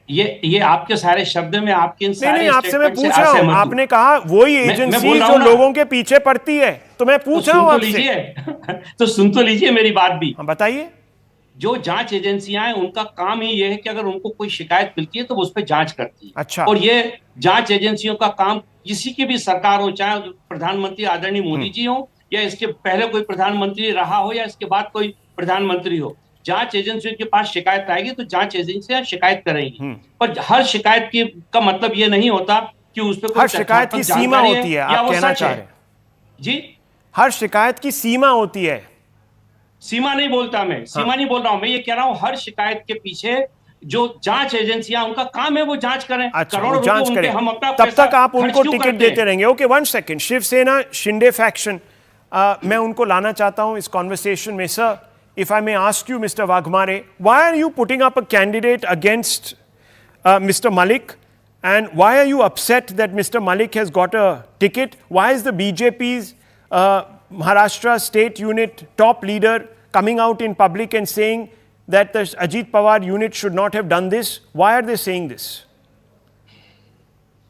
ये आपके सारे शब्द में आपके इन सारे
नहीं, आपसे मैं पूछ रहा हूं, आपने कहा वही एजेंसी जो लोगों के पीछे पड़ती है, तो मैं पूछ रहा हूं आपसे।
तो सुन तो लीजिए मेरी बात भी।
हाँ, बताइए।
जो जांच एजेंसियां हैं उनका काम ही ये है कि अगर उनको कोई शिकायत मिलती है तो वो उस पर जांच करती है।
अच्छा।
और ये जांच एजेंसियों का काम किसी की भी सरकार हो, चाहे प्रधानमंत्री आदरणीय मोदी जी हो या इसके पहले कोई प्रधानमंत्री रहा हो या इसके बाद कोई प्रधानमंत्री हो, जांच एजेंसियों के पास शिकायत आएगी तो जांच एजेंसियां शिकायत करेंगी। पर हर शिकायत का मतलब ये नहीं होता कि उस पर
हर शिकायत की सीमा होती है, आप कहना चाह रहे हैं?
जी,
हर शिकायत की सीमा होती है।
सीमा नहीं बोलता मैं, सीमा नहीं बोल रहा हूं मैं, ये कह रहा हूं हर शिकायत के पीछे जो जांच एजेंसियां, उनका काम है वो जांच करें।
अच्छा,
करोड़ों
जांच करें,
हम अपना
तब तक आप उनको टिकट देते रहेंगे। Okay, one second, Shiv Sena Shinde faction, मैं उनको लाना चाहता हूं इस कॉन्वर्सेशन में। Sir, if I may ask you, Mr. Wagmare, why are you putting up a candidate against Mr. Malik, and why are you upset that Mr. Malik has got a ticket? Why is the BJP's Maharashtra state unit top leader coming out in public and saying that the Ajit Pawar unit should not have done this? Why are they saying this?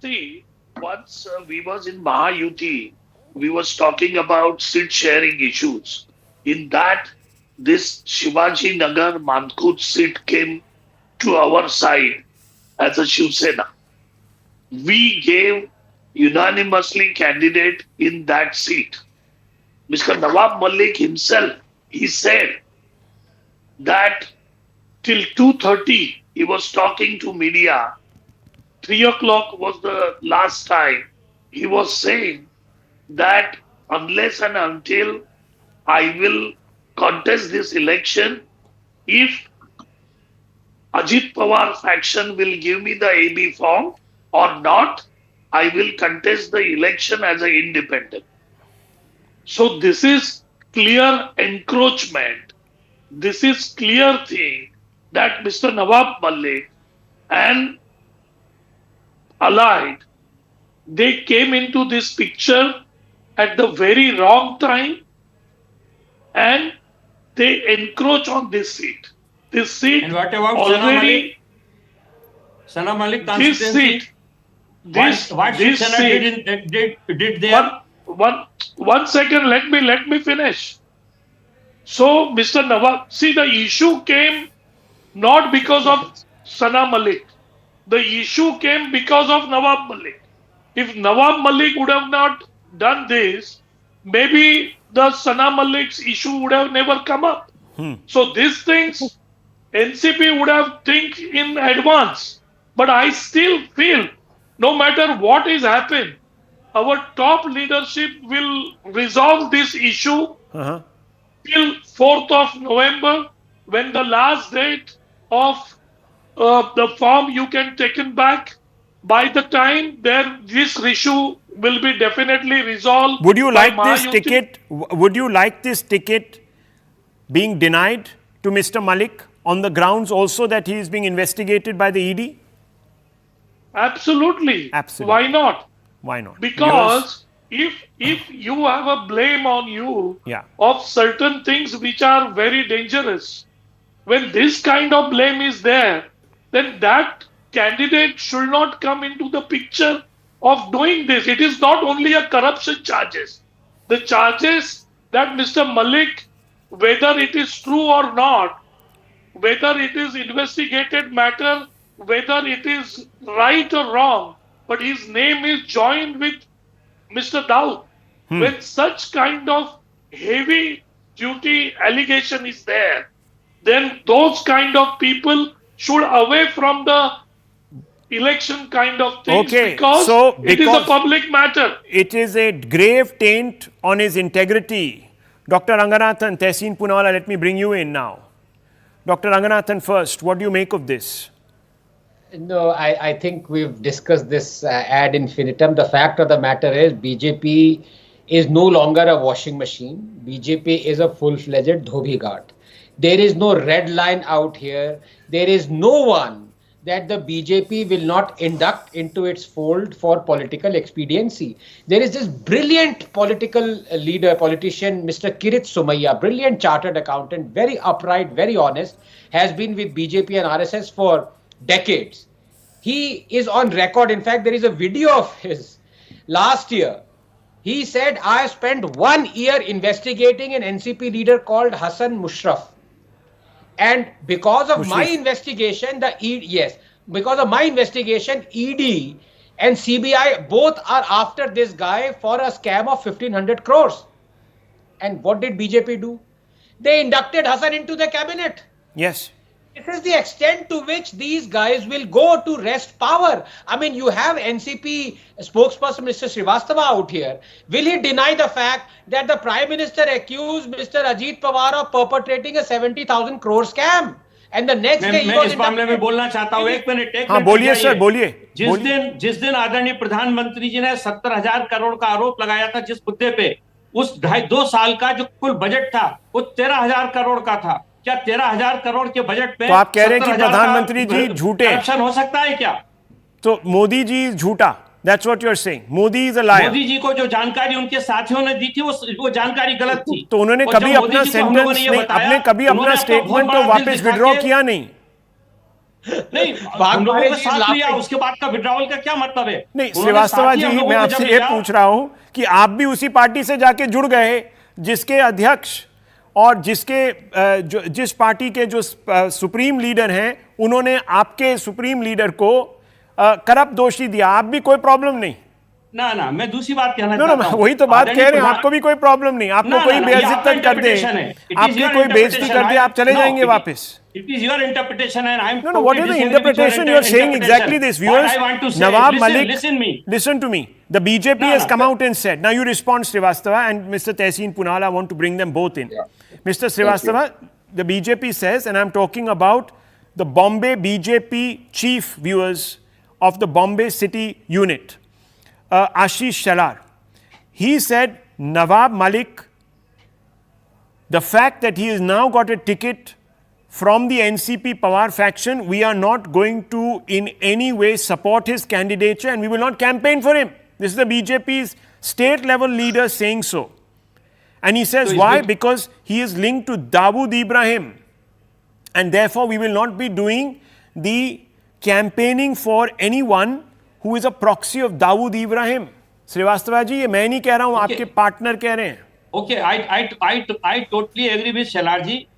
See, once we was in Maha UT, we was talking about seat sharing issues. In that, this Shivaji Nagar Mankut seat came to our side as a Shivsena. We gave unanimously candidate in that seat. Mr. Nawab Malik himself, he said that till 2:30 he was talking to media. 3 o'clock was the last time. He was saying that unless and until I will contest this election, if Ajit Pawar faction will give me the AB form or not, I will contest the election as an independent. So this is clear encroachment. This is clear thing that Mr. Nawab Malik and allied, they came into this picture at the very wrong time and they encroach on this seat. This seat
And what about
already.
Sana Malik
This
constituency?
seat.
What
This
Shivshankar
seat.
did there?
One second. Let me finish. So, Mr. Nawab, see, the issue came not because of Sana Malik. The issue came because of Nawab Malik. If Nawab Malik would have not done this, maybe the Sana Malik's issue would have never come up. So these things, NCP would have think in advance. But I still feel, no matter what is happened, our top leadership will resolve this issue till 4th of November, when the last date of the form you can taken back. By the time this issue will be definitely resolved.
Would you
by
like this
Maha
ticket? Would you like this ticket being denied to Mr. Malik on the grounds also that he is being investigated by the ED?
Absolutely.
Absolutely.
Why not?
Why not?
Because if you have a blame on you
Yeah.
of certain things which are very dangerous, when this kind of blame is there, then that candidate should not come into the picture of doing this. It is not only a corruption charges. The charges that Mr. Malik, whether it is true or not, whether it is investigated matter, whether it is right or wrong, but his name is joined with Mr. Daud. When such kind of heavy duty allegation is there, then those kind of people should away from the election kind of things,
Okay,
because
so
it is a
because
public matter.
it is a grave taint on his integrity. Dr. Ranganathan, Tehseen Poonawala, let me bring you in now. Dr. Ranganathan first, what do you make of this?
No, I think we've discussed this ad infinitum. The fact of the matter is BJP is no longer a washing machine. BJP is a full-fledged dhobi ghat. There is no red line out here. There is no one that the BJP will not induct into its fold for political expediency. There is this brilliant politician, Mr. Kirit Somaiya, brilliant chartered accountant, very upright, very honest, has been with BJP and RSS for decades. He is on record. In fact, there is a video of his last year. He said, I spent 1 year investigating an NCP leader called Hassan Mushraf. And because of my investigation, because of my investigation, ED and CBI both are after this guy for a scam of 1,500 crores. And what did BJP do? They inducted Hassan into the cabinet.
Yes.
This is the extent to which these guys will go to wrest power. I mean, you have NCP spokesperson Mr. Srivastava out here. Will he deny the fact that the Prime Minister accused Mr. Ajit Pawar of perpetrating a 70,000 crore scam? And the next day he
मैं
was
इस मामले में बोलना चाहता हूँ, एक minute
हाँ बोलिए सर, बोलिए।
जिस दिन आदरणीय प्रधानमंत्री जी ने 70,000 करोड़ का आरोप लगाया था जिस मुद्दे पे, उस 2.5 साल का जो कुल बजट था वो 13,000 करोड़ का था। क्या 13,000 करोड़ के बजट पे
तो आप कह रहे हैं कि प्रधानमंत्री जी झूठे?
करप्शन हो सकता है क्या?
तो मोदी जी झूठा, that's what you're saying. Modi is a liar.
Modi ji को जो जानकारी उनके साथियों ने दी थी वो जानकारी गलत थी।
तो उन्होंने कभी अपना सेंटेंस नहीं, अपने कभी अपना स्टेटमेंट तो वापस विड्रॉ किया नहीं।
नहीं, हम लोगों का साथ लिया, उसके बाद का विड्रॉवल का क्या मतलब है?
नहीं, श्रीवास्तव जी, मैं आपसे ये पूछ रहा हूं कि आप भी उसी पार्टी से जाके जुड़ गए जिसके अध्यक्ष और जिस पार्टी के जो सुप्रीम लीडर हैं, उन्होंने आपके सुप्रीम लीडर को करप्ट दोषी दिया। आप भी कोई प्रॉब्लम नहीं?
ना मैं दूसरी बात कहना
नो
चाहता हूं।
वही तो बात कह रहे हैं,
आदरणीय
आपको भी कोई प्रॉब्लम नहीं, आपको कोई बेइज्जत कर दे, आपकी कोई बेइज्जती कर दे, आप चले जाएंगे वापस।
It is your interpretation and I am
No, what is the interpretation? You are saying exactly this. Viewers,
What I want to say,
Nawab Malik,
listen
to me. The BJP has come out and said, now you respond Srivastava and Mr. Tehseen Punal, I want to bring them both in. Mr. Srivastava, the BJP says, and I'm talking about the Bombay BJP chief, viewers, of the Bombay city unit, Ashish Shalar. He said, Nawab Malik, the fact that he has now got a ticket from the NCP Pawar faction, we are not going to in any way support his candidature and we will not campaign for him. This is the BJP's state level leader saying so. And he says, why? Because he is linked to Dawood Ibrahim. And therefore, we will not be doing the campaigning for anyone who is a proxy of Dawood Ibrahim. Srivastava ji, ये मैं नहीं कह रहा हूँ, आपके partner कह रहे हैं.
Okay, I totally agree with Shalar ji.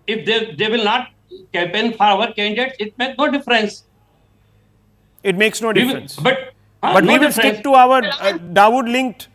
If they will not campaign for our candidates, it makes no difference.
It makes no difference.
But
we will stick to our Dawood linked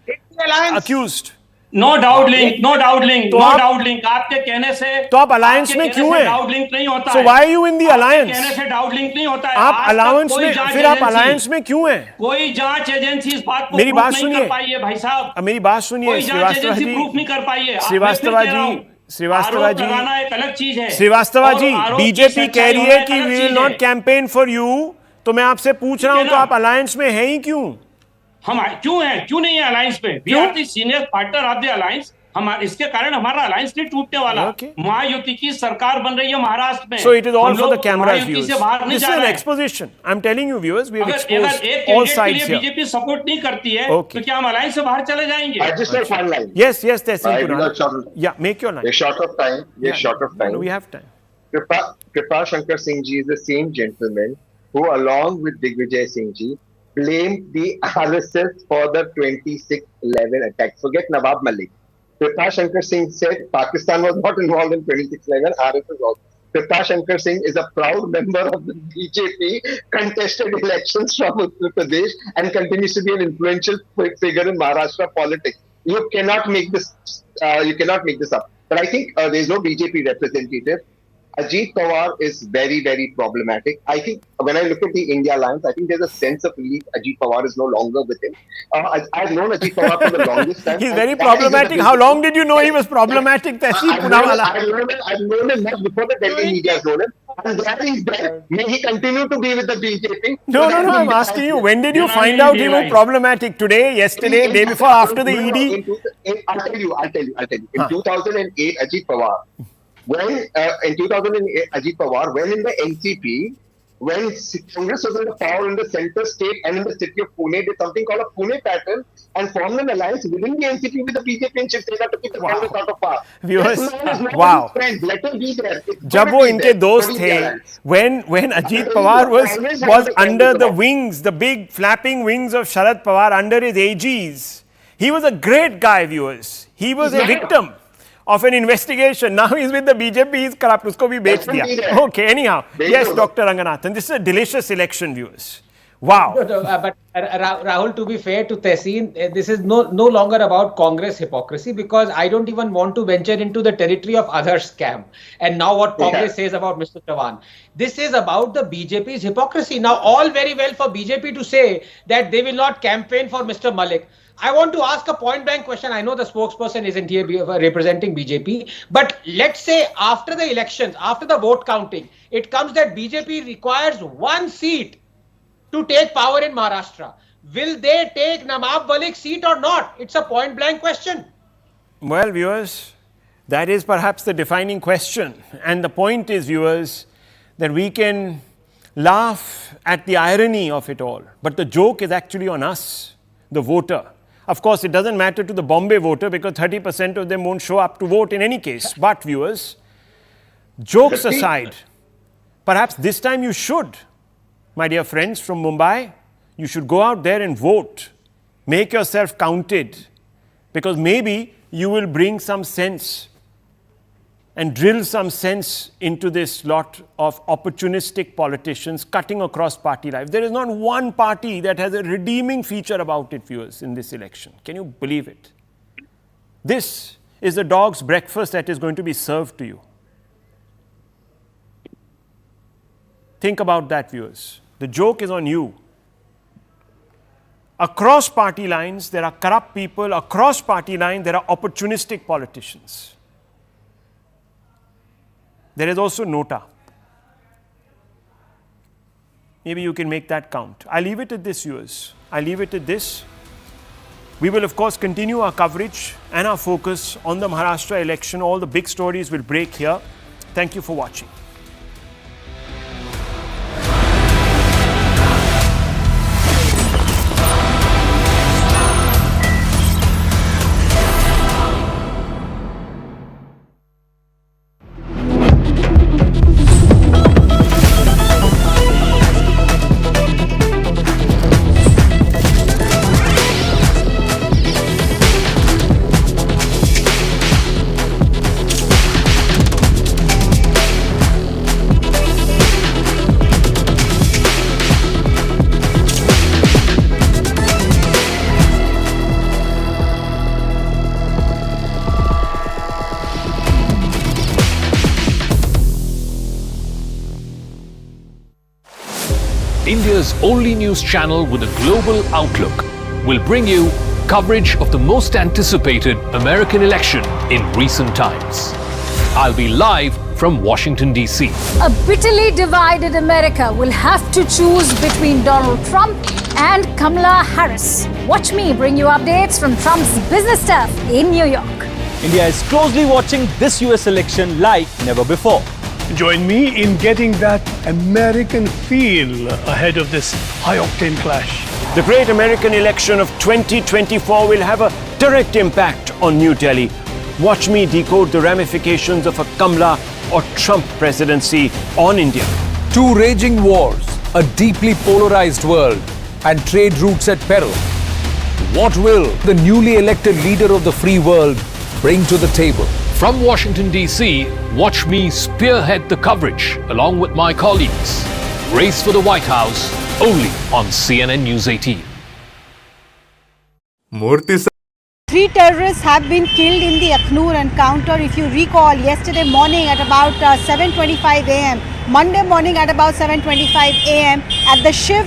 accused.
No doubt link. आपके कहने से
तो आप alliance में क्यों हैं?
Doubt link नहीं होता है.
So why are you in the alliance?
कहने से डाउट लिंक नहीं होता है.
आप अलायंस में, फिर आप अलायंस में क्यों हैं?
कोई जांच एजेंसी इस बात को
मेरी बात
नहीं
सुनिए
कर पाई है भाई साहब.
मेरी बात सुनिए श्रीवास्तव जी.
प्रूफ नहीं कर पाई है.
श्रीवास्तव जी,
एक अलग चीज है.
श्रीवास्तव जी, बीजेपी कह रही है कि we will not campaign for you, तो मैं आपसे पूछ रहा हूं तो आप अलायंस में हैं ही क्यों?
हम क्यों हैं? क्यों नहीं है अलायंस पे? We are the senior partner of the alliance. इसके कारण हमारा अलायंस नहीं टूटने वाला. महायुति की सरकार बन रही है महाराष्ट्र में.
So it is all for the camera's views.
This
is an exposition. I'm telling you viewers, we have exposed all sides here.
BJP support नहीं करती है तो क्या हम अलायंस से बाहर चले जाएंगे?
Yes, Tehseen Punal. Yeah, make your line.
We're short of time.
No, we have time.
Shivshankar Singh ji is the same gentleman who, along with Digvijay Singh ji, blamed the RSS for the 26/11 attack. Forget Nawab Malik. Shivshankar Singh said Pakistan was not involved in 26/11, RSS was. Shivshankar Singh is a proud member of the BJP, contested elections from Uttar Pradesh and continues to be an influential figure in Maharashtra politics. You cannot make this up. But I think there is no BJP representative. Ajit Pawar is very, very problematic. I think when I look at the India alliance, I think there's a sense of relief. Ajit Pawar is no longer with him. I've known Ajit Pawar for the longest time.
He's very problematic. How long did you know he was problematic?
I've known him not before the Delhi media has known him. I'm glad he's there. May he continue to be with the BJP.
No, I'm asking you, when did you find out he was problematic? Today, yesterday, day before, after the ED?
I'll tell you. In 2008, Ajit Pawar, when in the NCP, when Congress was in the power in the center state and in the city of Pune, did something called a Pune pattern and formed an alliance within the NCP with the BJP and Shivshankar to keep the Congress out of power.
Viewers, wow.
Let him be there.
जब वो इनके दोस्त थे, when Ajit Pawar was under the wings, the big flapping wings of Sharad Pawar under his AGs, he was a great guy, viewers. He was a victim of an investigation. Now he's with the BJP, he's corrupt. Usko bhi bech diya. Okay, anyhow. Yes, Dr. Ranganathan. This is a delicious election, viewers. Wow.
But Rahul, to be fair to Tehseen, this is no longer about Congress hypocrisy, because I don't even want to venture into the territory of other scam. And now what Congress says about Mr. Chavan. This is about the BJP's hypocrisy. Now, all very well for BJP to say that they will not campaign for Mr. Malik. I want to ask a point-blank question. I know the spokesperson isn't here representing BJP, but let's say after the elections, after the vote counting, it comes that BJP requires one seat to take power in Maharashtra. Will they take Nawab Malik's seat or not? It's a point-blank question.
Well, viewers, that is perhaps the defining question. And the point is, viewers, that we can laugh at the irony of it all. But the joke is actually on us, the voter. Of course, it doesn't matter to the Bombay voter because 30% of them won't show up to vote in any case. But viewers, jokes aside, perhaps this time you should, my dear friends from Mumbai, you should go out there and vote. Make yourself counted, because maybe you will bring some sense and drill some sense into this lot of opportunistic politicians cutting across party life. There is not one party that has a redeeming feature about it, viewers, in this election. Can you believe it? This is the dog's breakfast that is going to be served to you. Think about that, viewers. The joke is on you. Across party lines, there are corrupt people. Across party lines, there are opportunistic politicians. There is also Nota. Maybe you can make that count. I leave it at this, viewers. I leave it at this. We will, of course, continue our coverage and our focus on the Maharashtra election. All the big stories will break here. Thank you for watching.
India's only news channel with a global outlook will bring you coverage of the most anticipated American election in recent times. I'll be live from Washington, D.C.
A bitterly divided America will have to choose between Donald Trump and Kamala Harris. Watch me bring you updates from Trump's business staff in New York.
India is closely watching this US election like never before.
Join me in getting that American feel ahead of this high-octane clash.
The great American election of 2024 will have a direct impact on New Delhi. Watch me decode the ramifications of a Kamala or Trump presidency on India.
Two raging wars, a deeply polarized world, and trade routes at peril. What will the newly elected leader of the free world bring to the table?
From Washington, D.C., watch me spearhead the coverage along with my colleagues. Race for the White House, only on CNN News 18.
Three terrorists have been killed in the Eknath encounter. If you recall, yesterday morning at about 7:25 a.m., Monday morning at about 7:25 a.m. at the Shiv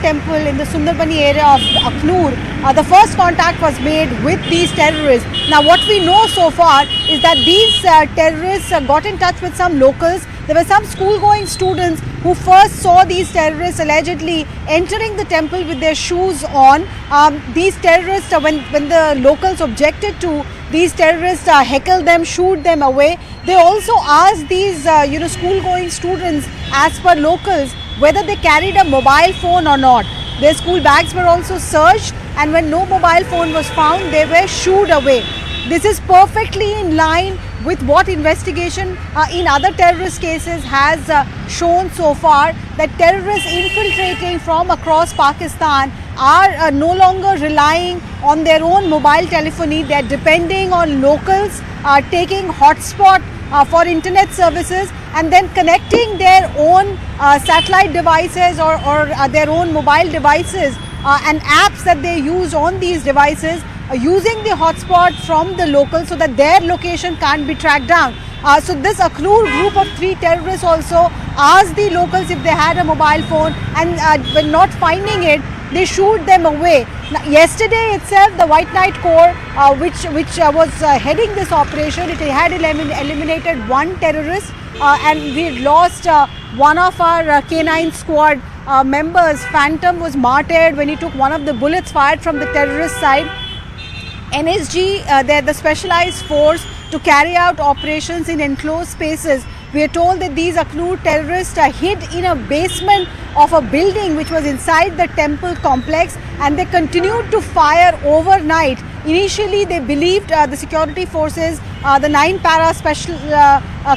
temple in the Sundarbani area of Eknath, the first contact was made with these terrorists. Now, what we know so far is that these terrorists got in touch with some locals. There were some school-going students who first saw these terrorists allegedly entering the temple with their shoes on. These terrorists, when the locals objected to, these terrorists heckled them, shooed them away. They also asked these school-going students, as per locals, whether they carried a mobile phone or not. Their school bags were also searched, and when no mobile phone was found, they were shooed away. This is perfectly in line with what investigation in other terrorist cases has shown so far, that terrorists infiltrating from across Pakistan are no longer relying on their own mobile telephony. They are depending on locals, taking hotspot for internet services, and then connecting their own satellite devices or their own mobile devices and apps that they use on these devices, using the hotspot from the locals so that their location can't be tracked down. So this Eknath group of three terrorists also asked the locals if they had a mobile phone, and when not finding it, they shooed them away. Now, yesterday itself, the White Knight Corps, which was heading this operation, it had eliminated one terrorist, and we lost one of our K9 squad members. Phantom was martyred when he took one of the bullets fired from the terrorist side. NSG, they're the specialized force to carry out operations in enclosed spaces. We are told that these Eknath terrorists hid in a basement of a building which was inside the temple complex, and they continued to fire overnight. Initially, they believed the security forces, the 9 para special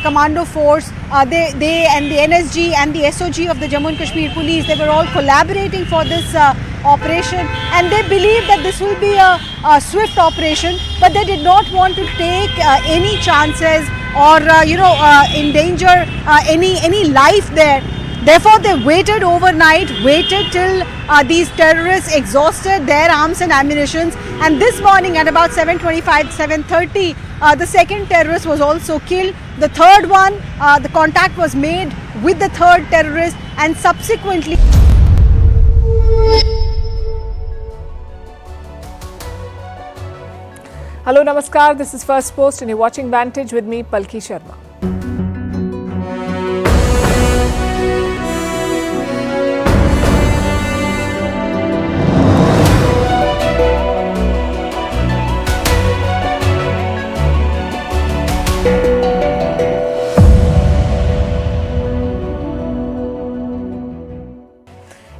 commando force, they and the NSG and the SOG of the Jammu and Kashmir police, they were all collaborating for this operation, and they believed that this will be a swift operation, but they did not want to take any chances or endanger any life there. Therefore, they waited overnight, waited till these terrorists exhausted their arms and ammunition. And this morning at about 7:25, 7:30, the second terrorist was also killed. The third one, the contact was made with the third terrorist, and subsequently.
Hello, Namaskar. This is First Post and you're watching Vantage with me, Palki Sharma.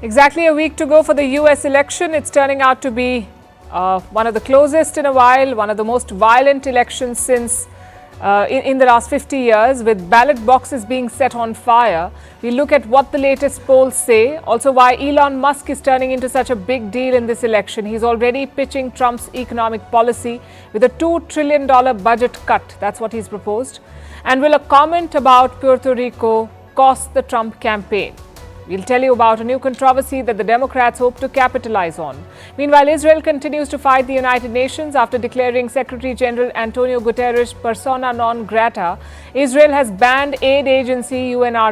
Exactly a week to go for the US election. It's turning out to be one of the closest in a while, one of the most violent elections since in the last 50 years, with ballot boxes being set on fire. We look at what the latest polls say, also why Elon Musk is turning into such a big deal in this election. He's already pitching Trump's economic policy with a $2 trillion budget cut. That's what he's proposed. And will a comment about Puerto Rico cost the Trump campaign? We'll tell you about a new controversy that the Democrats hope to capitalize on. Meanwhile, Israel continues to fight the United Nations after declaring Secretary General Antonio Guterres persona non grata. Israel has banned aid agency UNRWA